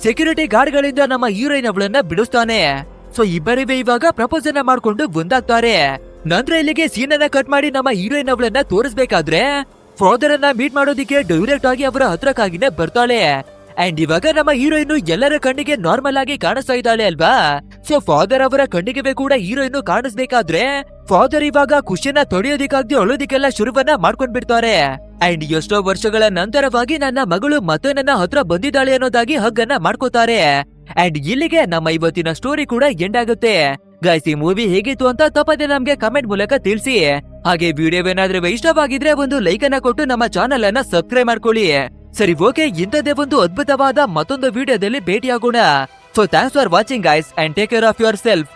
Speaker 1: ಸೆಕ್ಯೂರಿಟಿ ಗಾರ್ಡ್ ಗಳಿಂದ ನಮ್ಮ ಹೀರೋಯಿನ್ ಅವಳನ್ನ ಬಿಡಿಸ್ತಾನೆ. ಸೊ ಇಬ್ಬರಿವೆ ಇವಾಗ ಪ್ರಪೋಸ್ ಅನ್ನ ಮಾಡ್ಕೊಂಡು ಒಂದಾಗ್ತಾರೆ. ನಂತರ ಇಲ್ಲಿಗೆ ಸೀನ್ ಅನ್ನ ಕಟ್ ಮಾಡಿ ನಮ್ಮ ಹೀರೋಯಿನ್ ಅವಳನ್ನ ತೋರಿಸ್ಬೇಕಾದ್ರೆ ಫಾದರ್ ಅನ್ನ ಮೀಟ್ ಮಾಡೋದಿಕ್ಕೆ ಡೈರೆಕ್ಟ್ ಆಗಿ ಅವರ ಹತ್ರಕ್ಕಾಗಿನೇ ಬರ್ತಾಳೆ. ಅಂಡ್ ಇವಾಗ ನಮ್ಮ ಹೀರೋಯಿನ್ ಎಲ್ಲರ ಕಣ್ಣಿಗೆ ನಾರ್ಮಲ್ ಆಗಿ ಕಾಣಿಸ್ತಾ ಇದ್ದಾಳೆ ಅಲ್ವಾ. ಸೊ ಫಾದರ್ ಅವರ ಕಣ್ಣಿಗೆ ಕೂಡ ಹೀರೋಯಿನ್ ಕಾಣಿಸ್ಬೇಕಾದ್ರೆ ಫಾದರ್ ಇವಾಗ ಖುಷಿಯನ್ನ ತೊಡೆಯೋದಿಕ್ಕಾಗ್ದೆ ಅಳೋದಿಕ್ಕೆಲ್ಲ ಶುರುವನ್ನ ಮಾಡ್ಕೊಂಡ್ ಬಿಡ್ತಾರೆ. ಅಂಡ್ ಎಷ್ಟೋ ವರ್ಷಗಳ ನಂತರವಾಗಿ ನನ್ನ ಮಗಳು ಮತ್ತೆ ನನ್ನ ಹತ್ರ ಬಂದಿದ್ದಾಳೆ ಅನ್ನೋದಾಗಿ ಹಗ್ಗನ್ನ ಮಾಡ್ಕೋತಾರೆ. ಅಂಡ್ ಇಲ್ಲಿಗೆ ನಮ್ಮ ಇವತ್ತಿನ ಸ್ಟೋರಿ ಕೂಡ ಎಂಡ್ ಆಗುತ್ತೆ. ಗೈಸ್, ಈ ಮೂವಿ ಹೇಗಿತ್ತು ಅಂತ ತಪ್ಪದೆ ನಮ್ಗೆ ಕಮೆಂಟ್ ಮೂಲಕ ತಿಳಿಸಿ. ಹಾಗೆ ವಿಡಿಯೋ ಏನಾದ್ರೂ ಇಷ್ಟವಾಗಿದ್ರೆ ಒಂದು ಲೈಕ್ ಅನ್ನ ಕೊಟ್ಟು ನಮ್ಮ ಚಾನೆಲ್ ಅನ್ನ ಸಬ್ಸ್ಕ್ರೈಬ್ ಮಾಡ್ಕೊಳ್ಳಿ. ಸರಿ, ಓಕೆ, ಇಂಥದ್ದೇ ಒಂದು ಅದ್ಭುತವಾದ ಮತ್ತೊಂದು ವಿಡಿಯೋದಲ್ಲಿ ಭೇಟಿಯಾಗೋಣ. So thanks for watching guys and take care of your self.